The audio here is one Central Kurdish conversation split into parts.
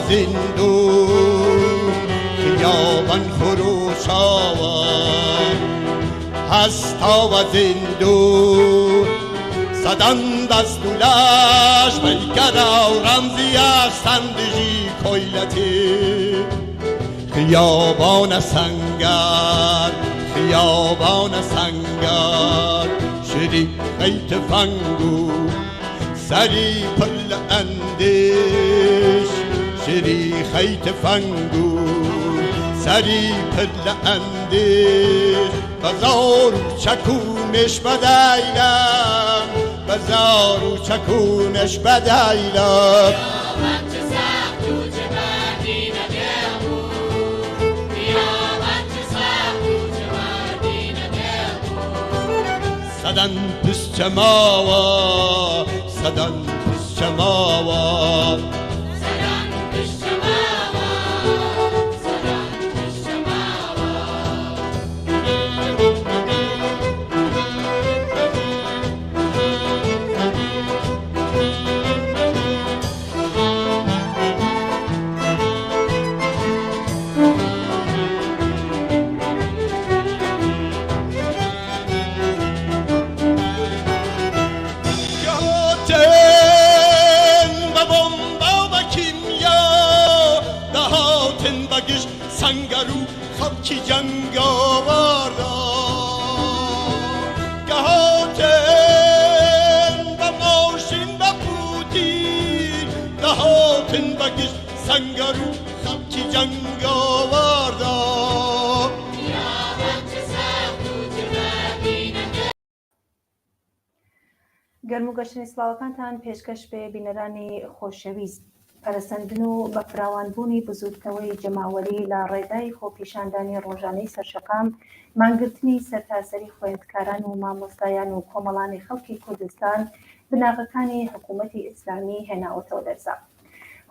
زندون خیابان خروش آوان هستا و زندون صدان دستولش بیگر و رمزی از سندجی کویلتی خیابان سنگر خیابان سنگر شدی خیت فنگو سری پل اندیش شدی خیت فنگو سری پل اندیش بزار چکونش بدایلم بزار چکونش بدایلم صدن پس چماوا صدن پس چماوا صدن پس چماوا صدن پس چماوا سنگرو خاکی جنگ آوردا گهاتن و ماشین و پوتین دهاتن بگش سنگرو خاکی جنگ آوردا گەرم و گەشتنی سڵاوەکانتان پێشکەش بێ بینەرانی خۆشەویست پەرسەندن و بە فراوانبوونی بزوتکەوەی جەماوەری لە ڕێگای خۆپیشاندانی ڕۆژانەی سەرشەقام مانگرتنی سەرتاسەری خوێندکاران و مامۆستایان و کۆمەڵانی خەڵکی کوردستان بناغەکانی حکوومەتی ئیسلامی هێناوەتەوە دەرزا.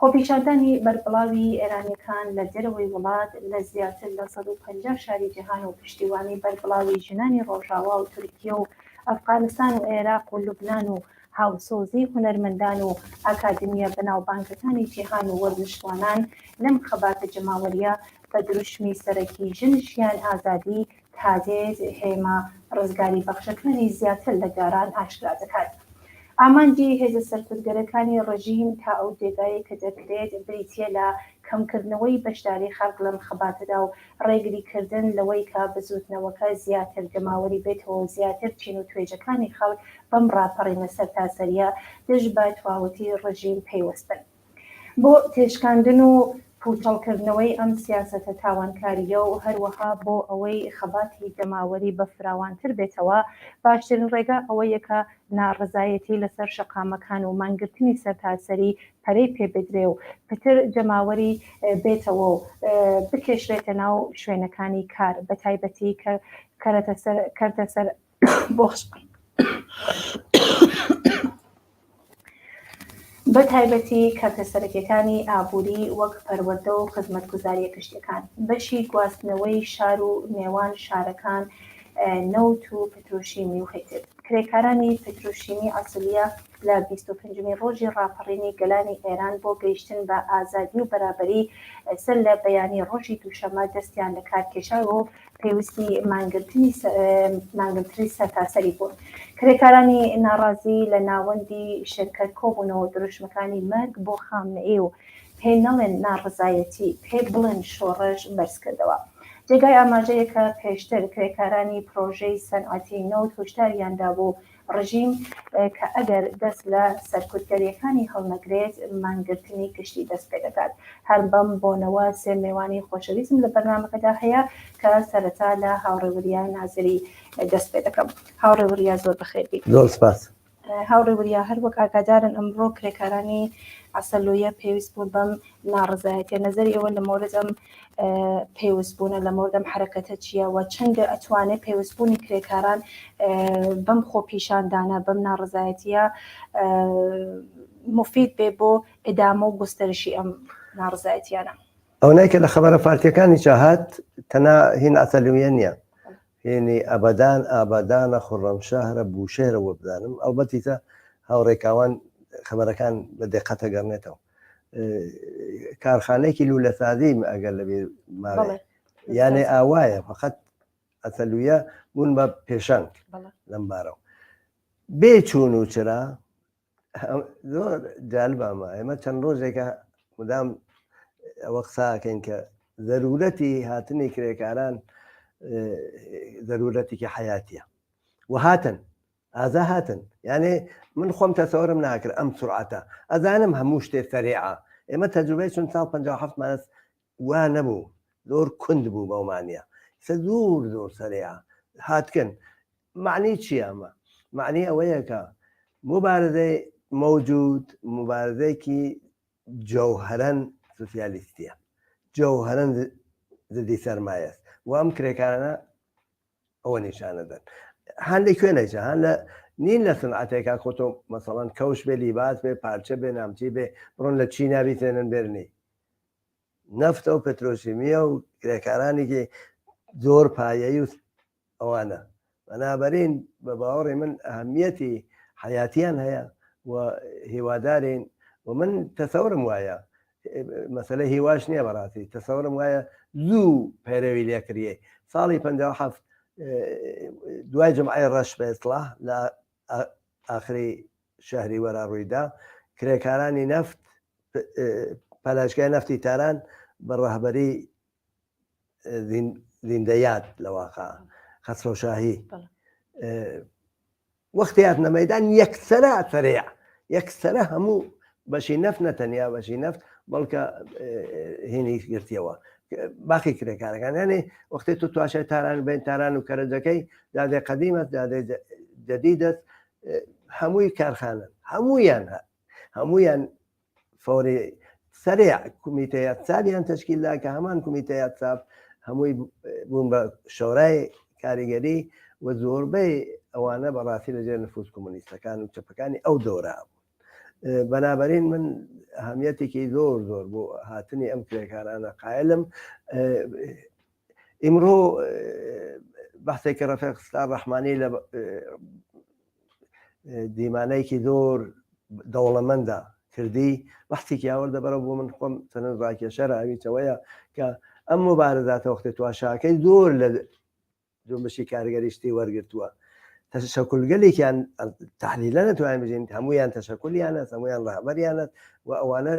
خۆپیشاندانی بەربڵاوی ئێرانیەکان لە دەرەوەی وڵات لە زیاتر لە 150 شاری جیهان و پشتیوانی بەربڵاوی ژنانی ڕۆژاوا و تورکیە و ئەفغانستان و عێراق و لوبنان و هاوسۆزی هونەرمەندان و ئاکادمیە بەناوبانگەکانی جیهان و وەرزشوانان لەم خەباتە جەماوەریە بە دروشمی سەرەکی ژنشیان ئازادی تادێت هێما ڕزگاری بەخشەکانی زیاتر لە گاران ئاشکرا دەکات. ئامانجی هێزە سەرکردگەرەکانی ڕژیم تا ئەو دێگایی کە دەکرێت بریتیە لە کەمکردنەوەی بەشداری خەڵک لەم خەباتەدا و ڕێگریکردن لەوەی کە بزوتنەوەکە زیاتر جەماوەری بێتەوە و زیاتر چین و توێژەکانی خەڵک بەم ڕاپەڕینە سەرتاسەریە دژ بە تەواوەتی ڕژیم پەیوەستن. بۆ تێشکاندن و پوچەڵکردنەوەی ئەم سیاسەتە تاوانکاریە و هەروەها بۆ ئەوەی خەباتی جەماوەری بە فراوانتر بێتەوە باشترین ڕێگا ئەوەیە کە ناڕزایەتی لەسەر شەقامەکان و مانگرتنی سەرتاسەری پەرەی پێبدرێ و پتر جەماوەری بێتەوە و بکێشرێتە ناو شوێنەکانی کار بە تایبەتی کەرتە سەر بۆخش بە تایبەتی کەرتە سەرەکیەکانی ئابووری وەک پەروەردە و خزمەتگوزاریە کشتیەکان بەشی گواستنەوەی شار و نێوان شارەکان نەوت و پترۆشیمی و خەیتر کرێکارانی پترۆشیمی ئاسلیە لە 25 ڕۆژی ڕاپەڕینی گەلانی ئێران بۆ گەیشتن بە ئازادی و بەرابەری سەر لە بەیانی ڕۆژی دووشەمە دەستیان لە کار کێشاوە و پێویستی مانگرتنی سەرتاسەری بوون. کرێکارانی ناڕازی لە ناوەندی شرکەت کۆبوونەوە دروشمەکانی مەرگ بۆ خامنەئی و پێ نەڵێن ناڕزایەتی پێ بڵێن شۆڕەش بەرز کردەوە. جێگای ئاماژەیە کە پێشتر کرێکارانی پرۆژەی سەنعەتی نەوت هۆشداریاندا بوو ڕژیم کە ئەگەر دەست لە سەرکوتگەریەکانی هەڵنەگرێت مانگرتنی گشتی دەست پێ دەکات. هەر بەم بۆنەوە سێ میوانی خۆشەویستم لە بەرنامەکەدا هەیە کە سەرەتا لە هاوڕێوەریە نازری دەست پێ دەکەم. هاوڕێوەریە زۆر بەخێربی. زۆر سپاس. هاوڕێوەریە هەر وەک ئاگادارن ئەمڕۆ کرێکارانی ئەسەلۆیە پێویست بوون بەم ناڕزایەتیە نەزەری ئەوە لە مۆرد ئەم پێویستبوونە لە مۆردەم حرەکەتە چییە و چەندە ئەتوانێت پێویستبوونی کرێکاران بەم خۆپیشاندانە بەم ناڕزایەتیە مفید بێ بۆ ئێدامە و گسترشی ئەم ناڕزایەتیانە. ئەوەی کە لە خەبەرە پارتیەکانی چاهات تەنها هین ئەسەلویە نییە هێنی ئەبەدان ئابادانە خوڕەمشەهرە بوشێرەوە بدانم ئەلبەتیتە هاوڕێکاوان خەبەرەکان بە دقەتە گەڕنێتەوە کارخانەیەکی لولەسازی ئەگەر لەبێ ماوێ یانێ ئاوایە فقط ئەسەلویە بوون بە پێشنگ لەم بارەوە بێ چوون و چرا زۆر جالبامە ئێمە چەند ڕۆژێکە مدام ئەوە قساکەین کە ضرورەتی هاتنی کرێکاران ضرورەتێکی حیاتیە و هاتن ئازا هاتن یانێ من خۆم تەسەوەرم ناکرد ئەم سرعەتە ئەزانم هەموو شتێ سەریعە ئێمە تەجروبەی چون ساڵ 57 مانەس وا نەبوو زۆر کند بوو بەومانە زۆر زۆر سەریعە هاتکن معنی چیە ئەمە معنی ئەوەیە کە مبارزەی موجود مبارزەیەکی جەوهەرەن سوسیالیستیە جەوهەرەن زدی سەرمایە و ئەم کرێکارانە ئەوە نیشانەدەن هەن لە کوێنەیە هەن لە نین لە سنعاتێکا خۆتۆ مەسەڵەن کەوش بێ لیباس بێ پارچە بێ نامچی بێ بڕۆن لە چینا بیتێنن بێرنی نەفتە و پەترۆشیمیە و کرێکارانێکی زۆر پایەی و ئەوانە بەنابەرین بە باوەڕی من ئەهەمیەتی حیاتیان هەیە و هیوادارین و من تەسەورم وایە مەسەلە هیواش نییە بەڕاستی تەسەورم وایە زوو پەیرەوی لێکریە ساڵی 57 دوای جمعی ڕەش بە ئیسڵاح لە ئاخری شەهری وەرا ڕوویدا کرێکارانی نەفت پەلاشگای نەفتی تاران بە ڕەهبەری زیندەیات لە واقع خەسرۆشاهی وەختی هاتنە مەیدان یەکسەرە سەریع یەکسەرە هەموو بەشی نەفت نەتەنیا بەشی نەفت بەڵکە هێنی گرتیەوە باقی کرێکارەکان یانێ وەختی تو تواشای تاران بین تاران و کەرەجەکەی دادێ قەدیمەت دادێ جەدیدەت هەمووی کارخانن هەموویان فۆری سەریع کومیتەیە سالیان تشکیلدا کە هەمان کومیتەیە چاپ هەمووی بوون بە شۆرای کاریگەری و زۆربەی ئەوانە بەڕاستی لەژێر نفوس کۆمونیستەکان و چەپەکانی ئەو دۆرە بوون بەنابەرین من هەمیەتێکی زۆر زۆر بۆ هاتنی ئەم کرێکارانە قایلم ئیمڕۆ بەحسێکی ڕەفیق ستار ڕەحمانی لە دیمانەیەکی زۆر دەوڵەمەندە کردی بەحسێکی ئاوەردە بەرەو بۆ من خۆم چەند ڕاکێشەرە ئەویچەوەیە کە ئەم مبارزاتە وەختی تواشاکەی زۆر لە جنبشی کارگەریشتی وەرگرتووە تەشەکولگەلێکیان تحلیلە نەتوانین بژین هەمویان تەشەکولیانە هەمویان ڕاهبەریانت و ئەوانە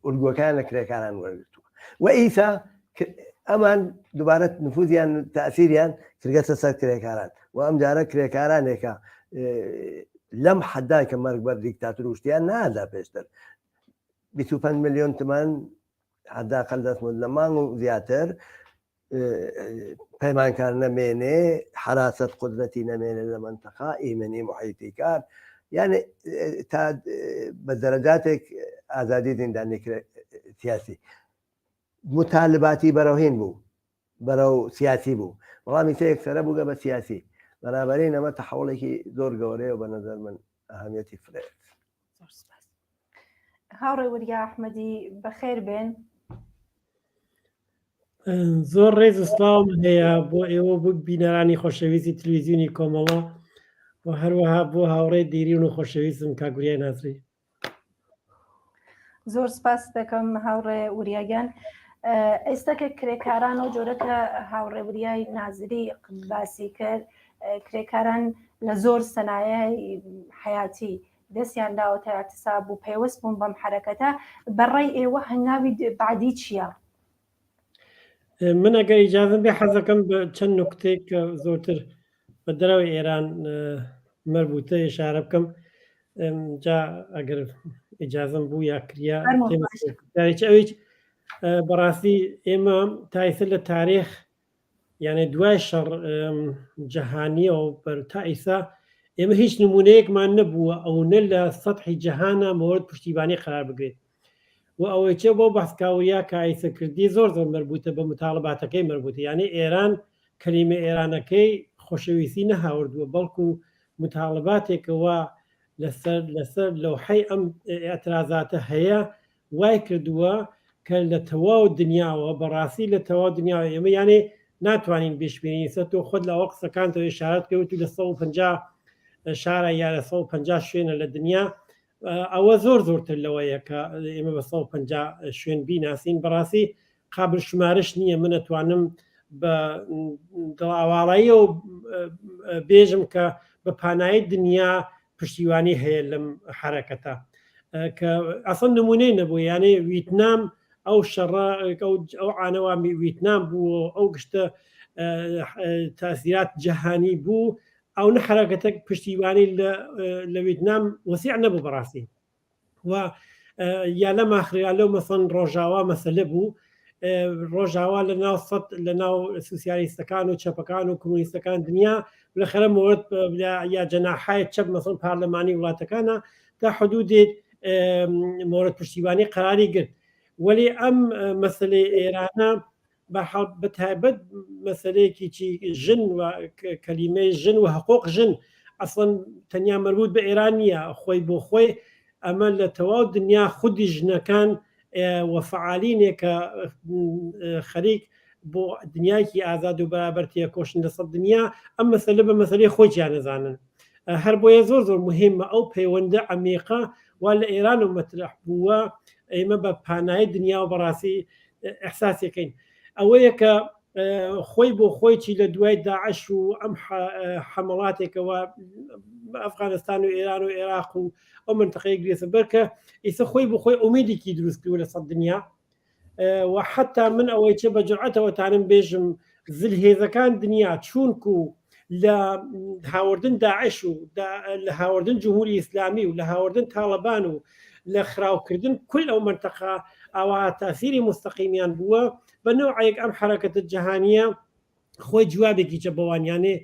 ئولگوەکان لە کرێکاران وەرگرتووە و ئیسا ئەمان دووبارە نفوزیان تەئسیریان کردگەتە سەر کرێکاران و ئەم جارە کرێکارانێکە لەم حەدای کە مەرگ بەر دیکتاتور وشتیان نادا پێشتر 25 ملیۆن تمان حەداقەل دەستموند لە مانگ و زیاتر پەیمانکار نەمێنێ حراست قدرەتی نەمێنێ لە منتەقا ئیمنی محیتی کار یعنی تا بە دەرەجاتێک ئازادی زیندانی سیاسی متالباتی بەرەوهین بوو بەرەو سیاسی بوو وەڵامی تە یەکسەرە بووگە بە سیاسی بەنابەرین ئەمە تەحوڵێکی زۆر گەورەیە بە نەزەر من ئەهەمیەتی فرێت هاوڕێ وەریا ئەحمەدی بەخێر بێن زۆر ڕێز و سلااوم هەیە بۆ ئێوە بوو بینەرانی خۆشەویستی تلویزیونی کۆمەڵە و هەروەها بۆ هاوڕێ دیرین و خۆشەویستم کاگوریای نازری زۆر سپاس دەکەم هاوڕێ وریاگیان ئێستاکە کرێکاران و جۆرەکە هاوڕێ وریای نازری باسی کرد کرێکاران لە زۆر سەنایە حیاتی دەستیان داوەتە اعتساب و پێوەست بوون بەم حرەکەتە بەڕێی ئێوە هەنگاوی بعدی چییە؟ من ئەگەر ئیجازم بێ حەزەکەم بە چەند نوکتێک زۆرتر بە دەرەوەی ئێران مربوطە ئێشارە بکەم جا ئەگەر ئیجازم بوو یا کریا ئەوەی بەڕاستی ئێمە تایسە لە تاریخ یعنی دوای شەڕ جەهانیەوە بەر تا ئیسا ئێمە هیچ نمونەیەکمان نەبووە ئەوە لە سەطحی جەهانە مەوەرد پشتیبانی قرار بگرێت و ئەوەی چێ بۆ بەحسکاویا کە ئایسەکردی زۆر زۆر مربوطە بە متاڵباتەکەی مربوطە یعنی ئێران کەلیمە ئێرانەکەی خۆشەویستی نەهاوردووە بەڵکو متاڵباتێکەوە لەسەر لەوحەی ئەم ئەترازاتە هەیە وای کردووە کە لە تەواو دنیاوە بەڕاستی لە تەواو دنیاوە ئێمە یانێ ناتوانین بێشبێنی سە تۆ خۆت لە ئەوە قسەکانتەوە ئشارەت کەوت و لە 150 شارە یا لە 150 شوێنە لە دنیا ئەوە زۆرتر لەوەیە کە ئێمە بە 150 شوێن بیناسیین بەڕاستی قابل شمارش نییە من ئەتوانم بە دڵاواڵایی و بێژم کە بە پانایی دنیا پشتیوانی هەیە لەم حرەکەتە کە ئەسڵ نمونەی نەبوو یانێ ویتنام ئەو شەڕە ئەو عانەوامی ویتنام بوو ئەو گشتە تاسیرات جەهانی بوو ئەو نە حرەکەتە پشتیوانی لە ویتنام وەسیع نەبوو بەڕاستی و یا لە ماخریا لەو مەسەن ڕۆژاوا مەسەلە بوو ڕۆژاوا لە ناو سوسیالیستەکان و چەپەکان و کۆمونیستەکان دنیا لە خەرە مۆرد یا جەناحای چەپ مەسەن پارلەمانی وڵاتەکانە تا حدودێت مۆرد پشتیوانی قەراری گرت وەلی ئەم مەسەلەی ئێرانە بەتایبەت مەسەلەیەکی ژن و کەلیمەی ژن و حقوق ژن ئەسڵەن تەنیا مربوط بە ئێران نییە خۆی بۆ خۆی ئەمە لە تەواو دنیا خودی ژنەکان وەفعالینێ کە خەریک بۆ دنیاکی ئازاد و بەرابەر تێکۆشن لەسەد دنیا ئەم مەسەلە بە مەسەلەی خۆیان نەزانن هەر بۆیە زۆر مهمە ئەو پەیوەندە عەمیقە وا لە ئێران و مەترح بووە ئێمە بە پانایی دنیا و بەڕاستی ئەحساسەکەین ئەوەیە کە خۆی بۆ خۆیی لە دوای داعش و ئەم حمڵاتێکەوە ئەفغانستان و ئێران و عێراق و ئەو منتەقەی گرێسە بەرکە ئیسە خۆی بۆ خۆی ئومیدێکی دروستکردوە لە سەد دنیا و حتا من ئەوەی چێ بە جورعەتەوە تانم بێژم زلهێزەکان دنیا چونکو لە هاوردن داعش و لە هاوردن جمهوری ئیسلامی و لە هاوردن تاڵەبان و لە خراوکردن کل ئەو منتەقە ئەوە تاسیری مستەقیمیان بووە بە نوعەیەک ئەم حرەکەتە جەهانیە خۆی جوابێکی چە بەوانیانێ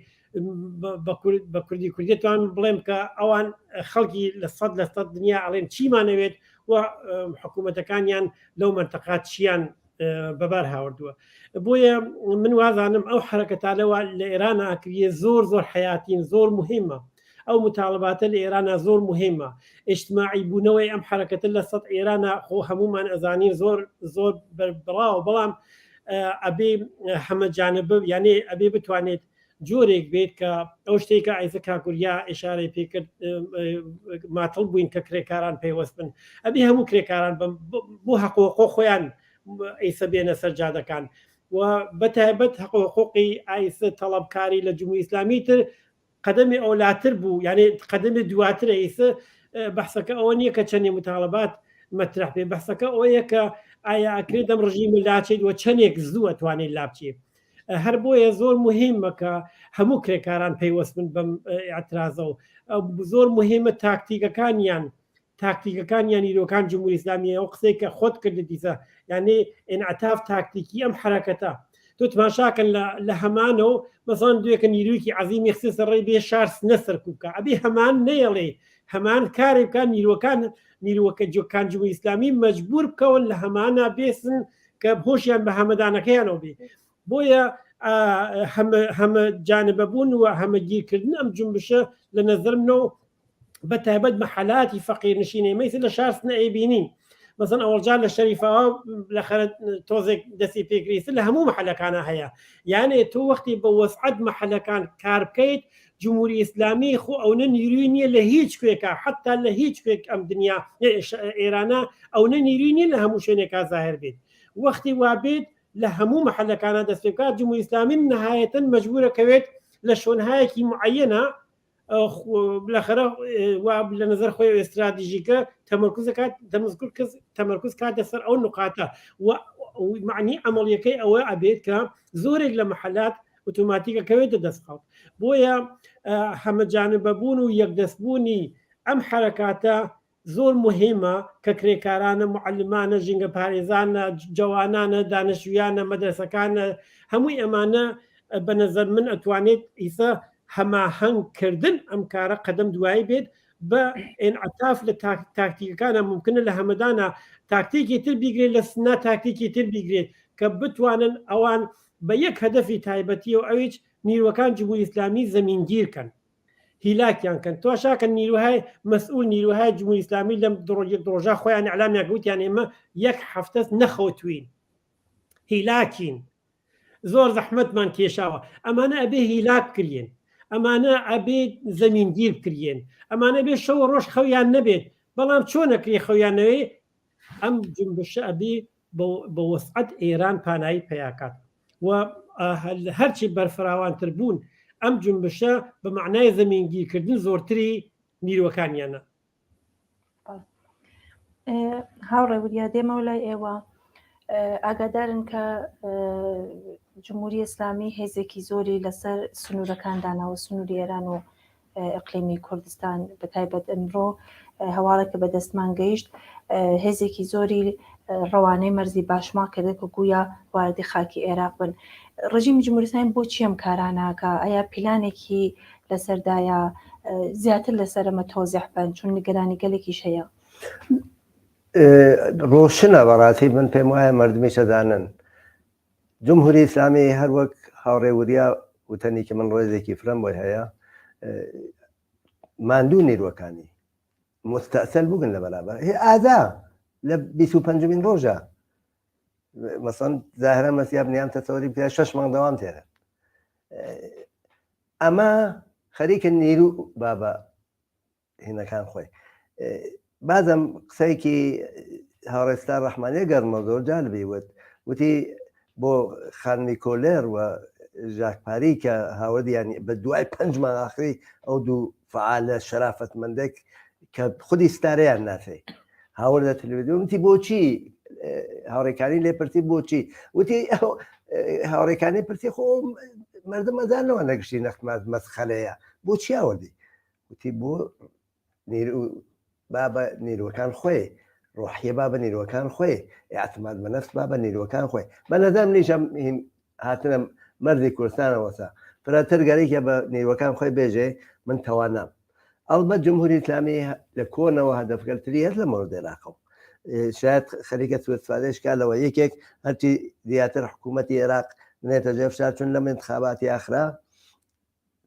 بە کوردیتوان بڵێم کە ئەوان خەڵکی لە سەد دنیا ئەڵێن چیمانەوێت و حکوومەتەکانیان لەو منتەقات چیان بەبار هاوردووە بۆیە من وازانم ئەو حرەکەتانەوە لە ئێران ئاکریە زۆر حیاتین زۆر مهمە ئەو متاڵباتە لە ئێرانە زۆر مهمە ئیجتماعی بوونەوەی ئەم حرەکەتە لە سەد ئێرانە خۆ هەمومان ئەزانین زۆر بەڵاو بەڵام ئەبێ هەمە جانب یانێ ئەبێ بتوانێت جۆرێک بێت کە ئەو شتێکە ئایزە کاکوریا ئشارەی پێکرد ماتڵ بووین کە کرێکاران پێوەست بن ئەبێ هەموو کرێکاران بۆ حقوقۆ خۆیان ئیسە بێنە سەرجادەکان و بەتایبەت حقوقی ئایسە تەڵەبکاری لە جمهوری ئیسلامی تر قەدەمی ئەولاتر بوو یعنی قەدەمی دواترە ئیسە بەحسەکە ئەوە نییە کە چەندی متاڵبات مەترح بێ بەحسەکە ئەوەیە کە ئایا ئەکرێت دەم ڕژیمی لاچێت وە چەندێک زووە توانێت لابچێت هەر بۆیە زۆر مهمە کە هەموو کرێکاران پەیوەست بن بەم ئاعترازە و زۆر مهمە تاکتیکەکان نیرۆکان جمهوری ئیسلامی ئەو قسەی کە خۆت کردی دیسە یعنی ئینعتاف تاکتیکی ئەم حرەکەتە تۆ تماشاکەن لە هەمانەوە مەسەڵەن دوێکە نیرویکی عەزیمی خسێ ڕێی بێ شارس نەسەرکوب بکە ئەبێ هەمان نەیەڵێ هەمان کارێک بکە نیروەکە جۆکان جمهوری ئیسلامی مەجبور بکەون لە هەمانە بێسن کە هۆشیان بە هەمەدانەکەیانەوە بێ بۆیە هەمە جانبەبوون و هەمەگیرکردن ئەم جنبشە لە نەزرمنەوە بەتایبەت مەحەلاتی فەقیر نشینەی مەیسە لە شارس نەئەیبینین مەسەن ئەوەڵجار لە شەریفەوە لە خەرت تۆزێک دەستی پێکریسە لە هەموو مەحەلەکانە هەیە یانێ تۆ وەختی بە وەسعەت مەحەلەکان کار بکەیت جمهوری ئیسلامی خۆ ئەوە نیروی نییە لە هیچ کوێکە حتا لە هیچ کوێک ئەم دنیا ئێرانە ئەوە نیروی نیە لە هەموو شوێنێکا زاهر بێت وەختی وابێت لە هەموو مەحەلەکانە دەست پێ بکات جمهوری ئیسلامی نەهایەتەن مەجبورەکەوێت لە شوێنهایەکی معەنە بالاخره و لە نظر خۆی ئێستراتیژیکە تەمەرکوز کاتە سەر ئەو نقاتە و معنی ئەمەڵیەکەی ئەوە ئەبێت کە زۆرێک لە مەحەلات ئۆتۆماتیکەکەوێتە دەستخەڵ بۆیە هەمەجانبەبوون و یەکدەستبوونی ئەم حرەکاتە زۆر مهمە کە کرێکارانە معلمانە ژینگە پارێزانە جوانانە دانیشتویانە مەدرسەکانە هەمووی ئەمانە بە نەزەر من ئەتوانێت ئیسە هەماهەنگکردن ئەم کارە قەدەم دوایی بێت بە ئینعتاف لە تاکتیکەکانە ممکنە لە هەمەدانە تاکتیکی تر بیگرێت لە سنا تاکتیکی تر بیگرێت کە بتوانن ئەوان بە یەک هەدەفی تایبەتی و ئەویش نیروەکان جمهوری ئیسلامی زەمینگیرکەن هیلاکیان کەن تۆشاکە نیروهای مەسئول نیروهای جمهوری ئیسلامی لەم دڕۆژە خۆیان ئەعلامیان گوتیان ئێمە یەک هەفتە نەخەوتوین هیلاکین زۆر زەحمەتمان کێشاوە ئەمانە ئەبێ هیلاک بکرێن ئەمانە ئەبێ زەمینگیر بکرێن ئەمانە بێ شەو ڕۆژ خەویان نەبێت بەڵام چۆنەکری خەویانەوەی ئەم جنبشە ئەبی بە وەسعەت ئێران پانایی پێیاکات و هەرچی بەرفراوانتر بوون ئەم جنبشە بە معنای زەمینگیرکردن زۆرتری نیروەکانیانە. هاوڕێ وریا دێمەوە لای ئێوە ئاگادارن کە جمهوری ئیسلامی هێزێکی زۆری لەسەر سنوورەکاندانەوە سنووری ئێران و ئەقلیمی کوردستان بەتایبەت ئەمڕۆ هەواڵێکە بە دەستمان گەیشت هێزێکی زۆری ڕەوانەی مەرزی باشما کردێت و گویا واردی خاکی عێراق بن. ڕژیمی جمهوریستانی بۆچی ئەم کاراناکە؟ ئایا پیلانێکی لەسەردایە زیاتر لەسەرەمە تۆزیح بن چون نیگەرانی گەلێکیش هەیە؟ ڕۆشنە بەڕاستی من پێم وایە مردمی شەدانن جمهوری ئیسلامی هەر وەک هاوڕێوریا وتەنی کە من ڕێزێکی فرەم بۆی هەیە ماندوو نیروەکانی مستەسەل بووگن لە بەرابەر ئازا لە 25مین ڕۆژە مەسەن زاهرە مەسیاب نیان تەسەوەری پێ 6 مانگ دەوام تێرە ئەمە خەریکە نیرو بابە هینەکان خۆی بازم قسەیەکی هاوڕێستا ڕەحمانیە گەرمە زۆر جالبی وتی بۆ خانمی کۆلێر و ژاکپاری کە هاوردیانی بە دوای 5 مانگ ئاخری ئەو دوو فعالە شەرافەتمەندێک کە خودی ستارەیان نافێ هاوڕ لە تەلەڤیزیۆن وتی بۆچی هاوڕێکانی لێ پرسی بۆچی وتی هاوڕێکانی پرسی خۆ مردم ئەزانەوە نەگشتی نەختمات مەسخەلەیە بۆچی ئاوردی وتی بۆ بابە نیروەکان خۆی ڕۆحیە بابە نیروەکان خۆی ئاعتماد بە نەفس بابە نیروەکان خۆی بە نەزەم نیشم هاتنە مەردی کوردستانەوەسا فراتر گەرێکە بە نیروەکان خۆی بێژێ من تەوانام ئەڵبەت جمهوری ئیسلامی لە کۆنەوە هەدەفگەرتری هەست لە مۆرد عێراقەوە شاید خەریکە سوێسفادێشکالەوە یەکێک هەرچی زیاتر حکوومەتی عێراق نێتە جێفشار چون لەم انتخاباتی ئاخرا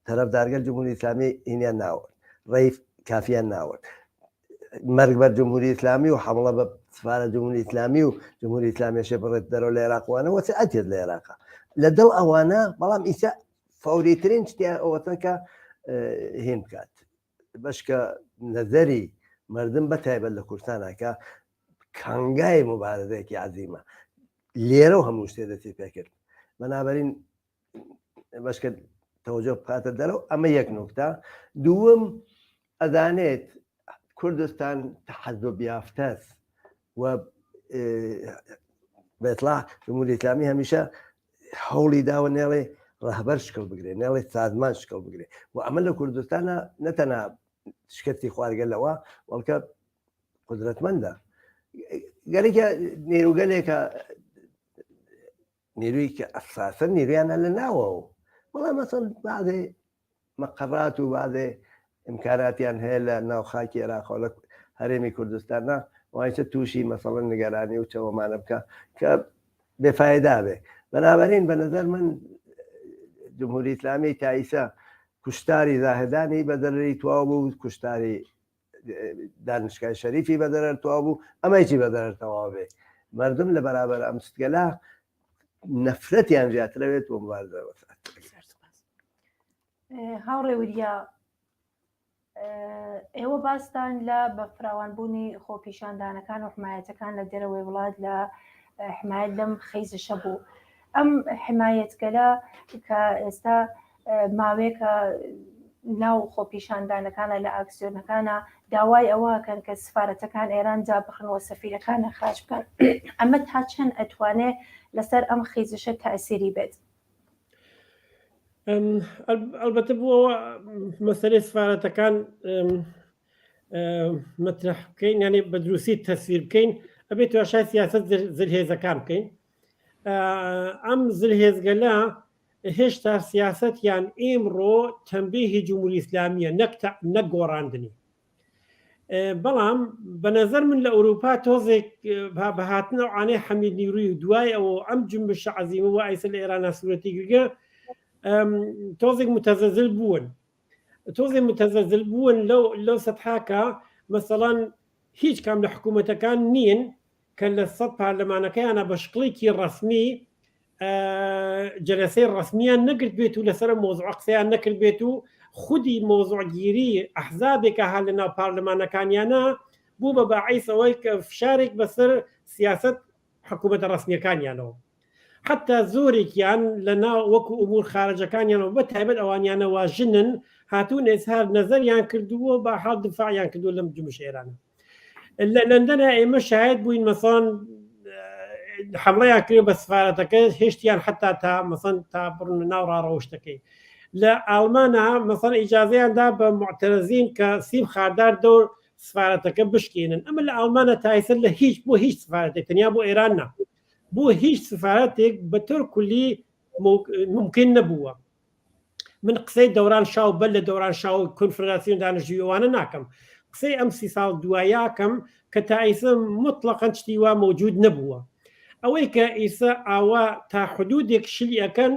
تەرەفدارگەر جمهوری ئیسلامی هینیان ناوەرد ڕێی کافیان ناوەرد مەرگ بەر جمهوری ئیسلامی و حمڵە بە سفارە جمهوری ئیسلامی و جمهوری ئیسلامیشێ بڕێت دەرەوە لە عێراقوانە وەسعەتێت لە عێراقا لە دڵ ئەوانە بەڵام ئیسا فەوریترین شتیان ئەوەتە کە هین بکات بەشکە نەزەری مردم بەتایبەت لە کوردستانەکە کانگای مبارزەیەکی عەزیمە لێرە و هەموو شتێ دەستی پێکرد بەنابەرین بەشکە تەوجه بکاتە دەرەوە ئەمە یەک نوکتە دووەم ئەدانێت کوردستان تحەزب یافتەست و بێتڵا جمهوری ئیسلامی هەمیشە هەوڵی داوە نێڵێ ڕەهبەر شکل بگرێ نێڵێ سازمان شکل بگرێ و ئەمە لە کوردستانە نەتەنە شکستی خوارگەلەوە وەڵکە قدرەتمەندە گەلێکە نیروگەلێکە نیروی کە ئەساسن نیرویانە لە ناوەوە وەڵام مەسەڵ بعضێ مەقەڕات و بعضێ ئیمکاناتیان هەیە لە ناوخاکی عێراقەوە لە هەرێمی کوردستانە وایچە تووشی مەسەڵەن نیگەرانی و چەوەمانە بکە کە بێفایدا بێ بەنابەرین بە نەزەر من جمهوری ئیسلامی تایسە کوشتاری زاهدانی بەدەرەری تواو بوو کوشتاری دانشگای شەریفی بەدەرەر تواو بوو ئەمەیکی بەدەرەر تەواو بێ مردم لە بەرابەر ئەم ستگەلا نەفرەتیان زیاترەوێت بۆ مبارزە وەسعەت هاوڕێ وریا ئێوە باستان لە بە فراوانبوونی خۆپیشاندانەکان و حمایەتەکان لە دەرەوەی وڵات لە حمایەت لەم خەیزشە بوو ئەم حمایەتگەلە کە ئێستا ماوەیەکە ناو خۆپیشاندانەکانە لە ئاکسیۆنەکانە داوای ئەوەکەن کە سفارەتەکان ئێران جا بخنەوە سەفیرەکانە خاش بکەن ئەمە تا چەند ئەتوانێت لەسەر ئەم خەیزشە تەئسیری بێت ئەلبەتە بووەوە مەسەلەی سفارەتەکان مەترح بکەین یانێ بە دروستی تەسویر بکەین ئەبێت تواشای سیاست زلهێزەکان بکەین ئەم زلهێزگەلە هێشتا سیاسەتیان ئێمڕۆ تەنبیهی جمهوری ئیسلامیە نەک گۆڕاندنی بەڵام بە نەزەر من لە ئەوروپا تۆزێک بەهاتنە عانەی حەمید نیوری و دوای ئەوە ئەم جنبشە عەزیمە و ئایسە لە ئێرانە سوورەتی گرگە تۆزێک متەزەزل بوون لەو سەتحاکە مەسەڵەن هیچ کام لە حکوومەتەکان نین کە لە سەد پارلەمانەکەیانە بە شقڵێکی ڕەسمی جەلسەی ڕەسمیان نەگرت بێت و لەسەر مۆزوع قسەیان نەکرد بێت و خودی مۆزوعگیری ئەحزابێکە هەر لە ناو پارلەمانەکانیانە بوو بە باعیسەوەی کە فشارێک بەسەر سیاست حکوومەتە ڕسمیەکانیانەوە حتا زۆرێکیان لە ناو وەکو ئومور خارجەکانیانەوە بە تایبەت ئەوانیانەوە ژنن هاتوون ئێزهار نەزەریان کردووە بە حاڵ دفاعیان کردو لەم جمش ئێرانە لە لەندەنە ئێمە شاهد بووین مەسەڵەن حمڵەیان کرد بە سفارەتەکە هێشتیان حتا تا مەسەڵەن تا بڕن ناو ڕاڕەوشتەکەی لە ئالمانە مەسەڵەن ئیجازەیاندا بە معتەرەزین کە سیم خاردار دەور سفارەتەکە بشکێنن ئەمە لە ئالمانە تایسەر لە هیچ بۆ هیچ سفارەتێک تەنیا بۆ ئێران نا بۆ هیچ سفارەتێک بەتۆر کولی ممکن نەبووە من قسەی دەوران شاو بەر لە دەوران شاو کنفراسیۆن دانیشتوویەوانە ناکەم قسەی ئەم 30 ساڵ دواییاکەم کە تا ئیسە مطلقاً شتی وا موجود نەبووە ئەوەی کە ئیسە ئاوا تا حدودێک شلی ئەەکەن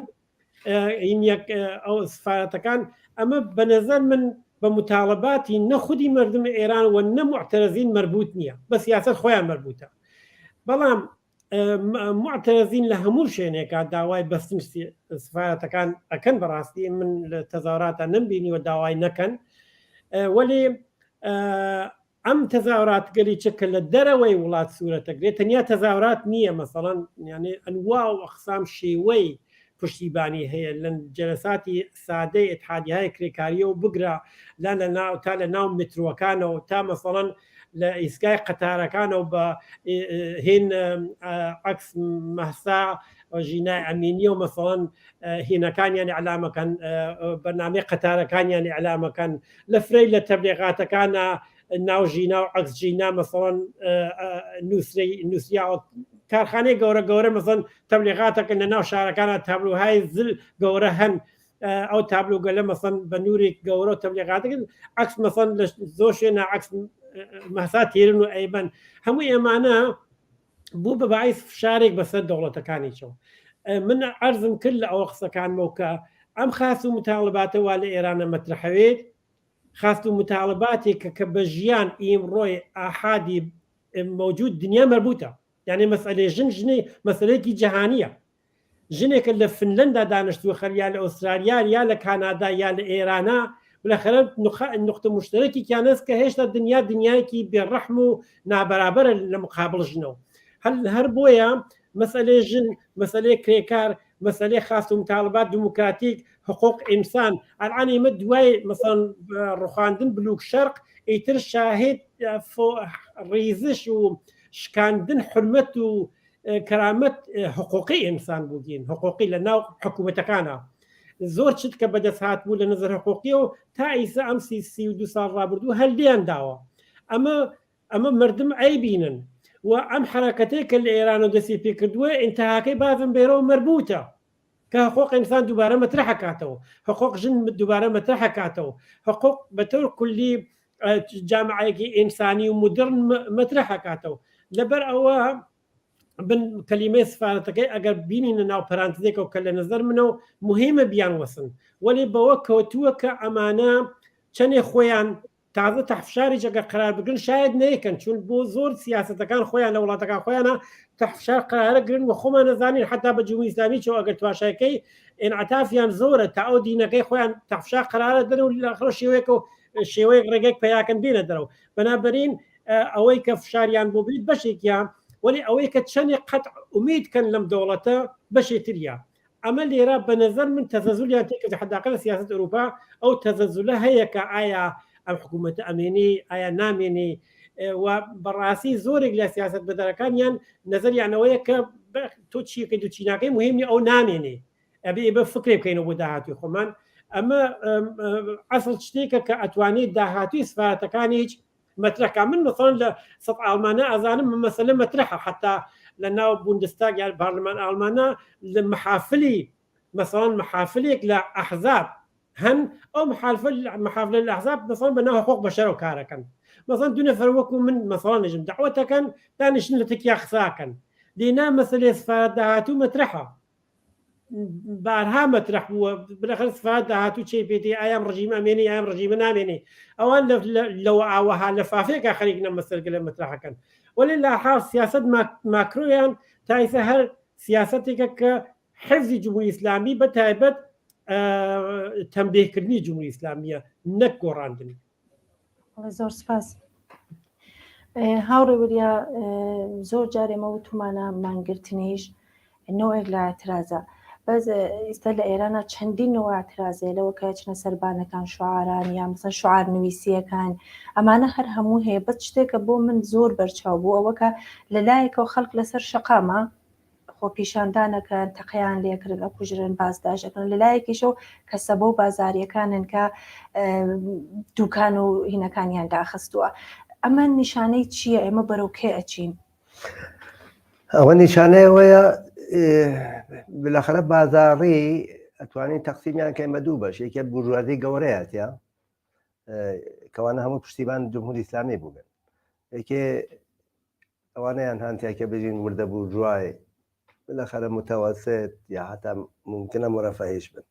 ئەو سفارەتەکان ئەمە بە نەزەر من بە متاڵباتی نەخودی مردم ئێران و نەمعتەرەزین مربوط نییە بە سیاست خۆیان مربوطە بەڵام معتەرەزین لە هەموو شوێنێکە داوای بەستن سفارەتەکان ئەکەن بەڕاستی من لە تەزاوراتە نمبینیوە داوای نەکەن وەلی ئەم تەزاورات گەلی چکە لە دەرەوەی وڵات سوورەتەگرێت تەنیا تەزاورات نییە مەسەڵەن یعنی ئەنوا و ئەقسام شێوەی پشتیبانی هەیە لە جەلساتی سادەی ئێتحادیای کرێکاریە و بگرە لا لە ناو تا لە ناو مترۆکانەوە تا مەسەڵەن لە ئیسکای قەتارەکانەوە بە هێن عکس مەسا ژینای ئەمینیە و مەسەڵەن هێنەکانیان ئەعلامەکەن بەنامەی قەتارەکانیان ئەعلامەکەن لە فرەی لە تەبلیغاتەکانە ناو ژینا و عکس ژینا مەسەڵەن نووسیا کارخانەی گەورە گەورە مەسەڵەن تەبلیغاتەکەن لە ناو شارەکانە تابلوهای زل گەورە هەن ئەو تابلوگە لە مەسەڵەن بە نورێک گەورە و تەبلیغاتەکەن عکس مەسەڵەن لە زۆر شوێنە عکس مەسا تێرن و ئەیبەن هەموو ئێمانە بوو بە باعیس فشارێک بەسەر دەوڵەتەکانیەوە من عەرزم کرد لە ئەوە قسەکانمەوە کە ئەم خاست و متاڵباتەوە لە ئێرانە مەترحەوێت خاست و متاڵباتێک کە بە ژیان ئیمڕۆی ئاحادی موجود دنیا مربوطە یعنی مەسئلەی ژنی مەسئلەیەکی جەهانیە ژنێکە لە فنلەندا دانیشتووە خەریا لە ئوسترالیا یا لە کانادا یا لە ئێرانە بالاخره نقطه مشترکی کیانست کە هێشتا دنیا دنیایکی بێڕەحم و نابەرابەرە لە مقابل ژنەوە هەر بۆیە مەسئلەی ژن مەسئلەی کرێکار مەسئلەی خاست و متاڵبات دموکراتیک حقوق ئینسان الان ئێمە دوای مەسەڵەن ڕوخاندن بلوک شەرق ئیتر شاهد ڕیزش و شکاندن حرمەت و کەرامەت حقوقی ئینسان بووگین حقوقی لە ناو حکوومەتەکانە زۆر چت کە بەدەست هات بوو لە نظر حقوقی و تا ئیسا ئەم 32 ساڵ ڕابردوو هەلدیان داوە ئەمە مردم ئەیبینن و ئەم حرەکەتەی کە لە ئێران و دەستی پێ کردووە ئینتهاکەی بازم بێرەوە مربوطە کە حقوق ئینسان دووبارە مەترح حکاتەوە حقوق ژن دووبارە مەترح حکاتەوە حقوق بەتەور کولی جامعەیەکی ئینسانی و مدرن مەترح حکاتەوە لەبەر ئەوە بن کەلیمەی سفارەتەکەی ئەگەر بینینە ناو پەرانتزێکەوە کە لە نظر منەوە مهمە بیان وەسن وەلی بەوە کەوتووە کە ئەمانە چەندێ خۆیان تازە تەحفشاری جەگە قرار بگرن شاید نەیەکەن چون بۆ زۆر سیاسەتەکان خۆیان لە وڵاتەکان خۆیانە تەحفشار قرارە گرن و خۆمان نەزانین حتا بە جمهوری ئیسلامی چەوە ئەگەر تواشایەکەی ئینعتافیان زۆرە تا ئەو دینەکەی خۆیان تەحفشار قرارە دەن و لەخڕ شێوەیەک و شێوەیەک ڕێگەیەک پەیاکەن بینە دەرەوە بەنابەرین ئەوەی کە فشاریان بۆ بریت بەشێکیان ولی ئەوەی کە چەندێک قەت ئومیدکەن لەم دەوڵەتە بەشێتریە ئەمە لێرە بە نەزەر من تەزەزولیان تێکرد حداقل لە سیاست ئەوروپا ئەو تەزەزولە هەیە کە ئایا ئەم حکوومەتە ئەمێنی ئایا نامێنی و بەڕاستی زۆرێک لە سیاست بەدارەکانیان نەزەریانەوەیە کە تۆ چیەکەی دو چیناکەی مهمی ئەو نامێنێ ئەبێ بە فکرێ بکەینەوە بۆ داهاتوی خۆمان ئەمە ئەسڵ شتێکە کە ئەتوانێت داهاتوی سفارەتەکانی هیچ مەترەکە من مثلا لە سەد ئالمانە ئەزانم مەسەلە مەترحە حتا لە ناو بوندستاگ یا پارلەمان ئالمانە لە محافلی مثلا محافلێک لە ئەحزاب هەن ئەو محافلە لە ئەحزاب مثلا بە ناو حقوق بەشەر و کارەکەن مثلا دو نەفەر وەکو من مثلا نژم دعوەتەکەن دانیشتن لە تکیا قساکەن دێنا مەسەلەی سفارەت داهاتوو مەترحە بارها مەترح بووە بەخەر سفارەت داهاتوو چی پێتی ئایام ڕژیم ئەمێنی ئایم ڕژیمە نامێنێ ئەوان لەوە ئاوەها لە فافێکە خەریکە مەسەرگە لە مەترحەکەن ولی لە حاڵ سیاست ماکرۆیان تایسە هەر سیاستێکە کە حفظی جمهوری ئیسلامی بە تایبەت تەنبیهکردنی جمهوری ئیسلامیە نەک گۆڕاندنی. زۆر سپاس. هاوڕێ وریا زۆر جارێمە وتمانە مانگرتنیش نوعێک لە ئاعترازە بەس ئێستا لە ئێرانە چەندین نوع ئاعترازێ لەوە کە چنە سەربانەکان شوعاران یا مثلا شوعار نوویسیەکان ئەمانە هەر هەموو هەیە بەس شتێکە بۆ من زۆر بەرچاو بوو ئەوە کە لەلایەکەوە خەڵک لەسەر شەقامە خۆ پیشاندانەکەن تەقییان لێکردن ئەکوژرن بازداشەکەن لەلایەکیشەوە کەسەبە و بازاریەکانن کە دوکان و هینەکانیان داخستووە ئەمە نیشانەی چییە ئێمە بەرەو کێ ئەچین ئەوە نیشانەیەوەیە بالاخرە بازاڕی ئەتوانین تەقسیمیان کەین بە دوو بەش یەکێ بورژوازی گەورەیەتە کەوانە هەموو پشتیبان جمهوری ئیسلامی بووبن یەکێ ئەوانەیان هەانتیاکە بژین وردە بورژوای بالاخرە متەوەسط یا حتا ممکنە مرەفەهیش بن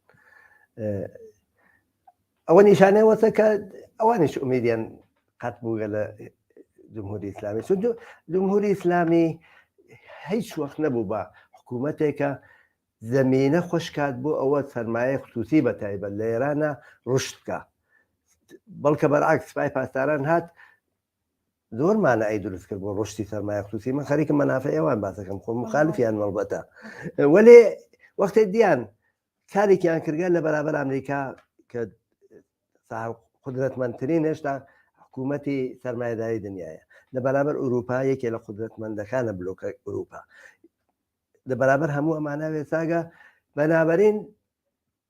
ئەوە نیشانەیە وەسە کە ئەوانیش ئومیدیان قەت بووگە لە جمهوری ئیسلامی چون جمهوری ئیسلامی هیچ وەخت نەبوو بە حکوومەتێکە زەمینە خۆشکات بوو ئەوە سەرمایە خصوصی بە تایبەت لە ئێرانە ڕشت بکە بەڵکە بەرعکس سوپای پاسداران هات زۆرمانە ئەی دروست کرد بۆ ڕشتی سەرمایە خصوصی من خەریکم مەنافع ئێوان باسەکەم خۆ مخالفیان مەڵبەتە وەلێ وەختێ دییان کارێکیان کردگە لە بەرابەر ئەمریکا کە قدرەتمەندترین هێشتا حکوومەتی سەرمایه‌داری دنیاە لە بەرابەر ئوروپا یەکێ لە قدرەتمەندەکانە بلۆکە ئوروپا لە بەرابەر هەموو ئەمانە وێساگە بەنابەرین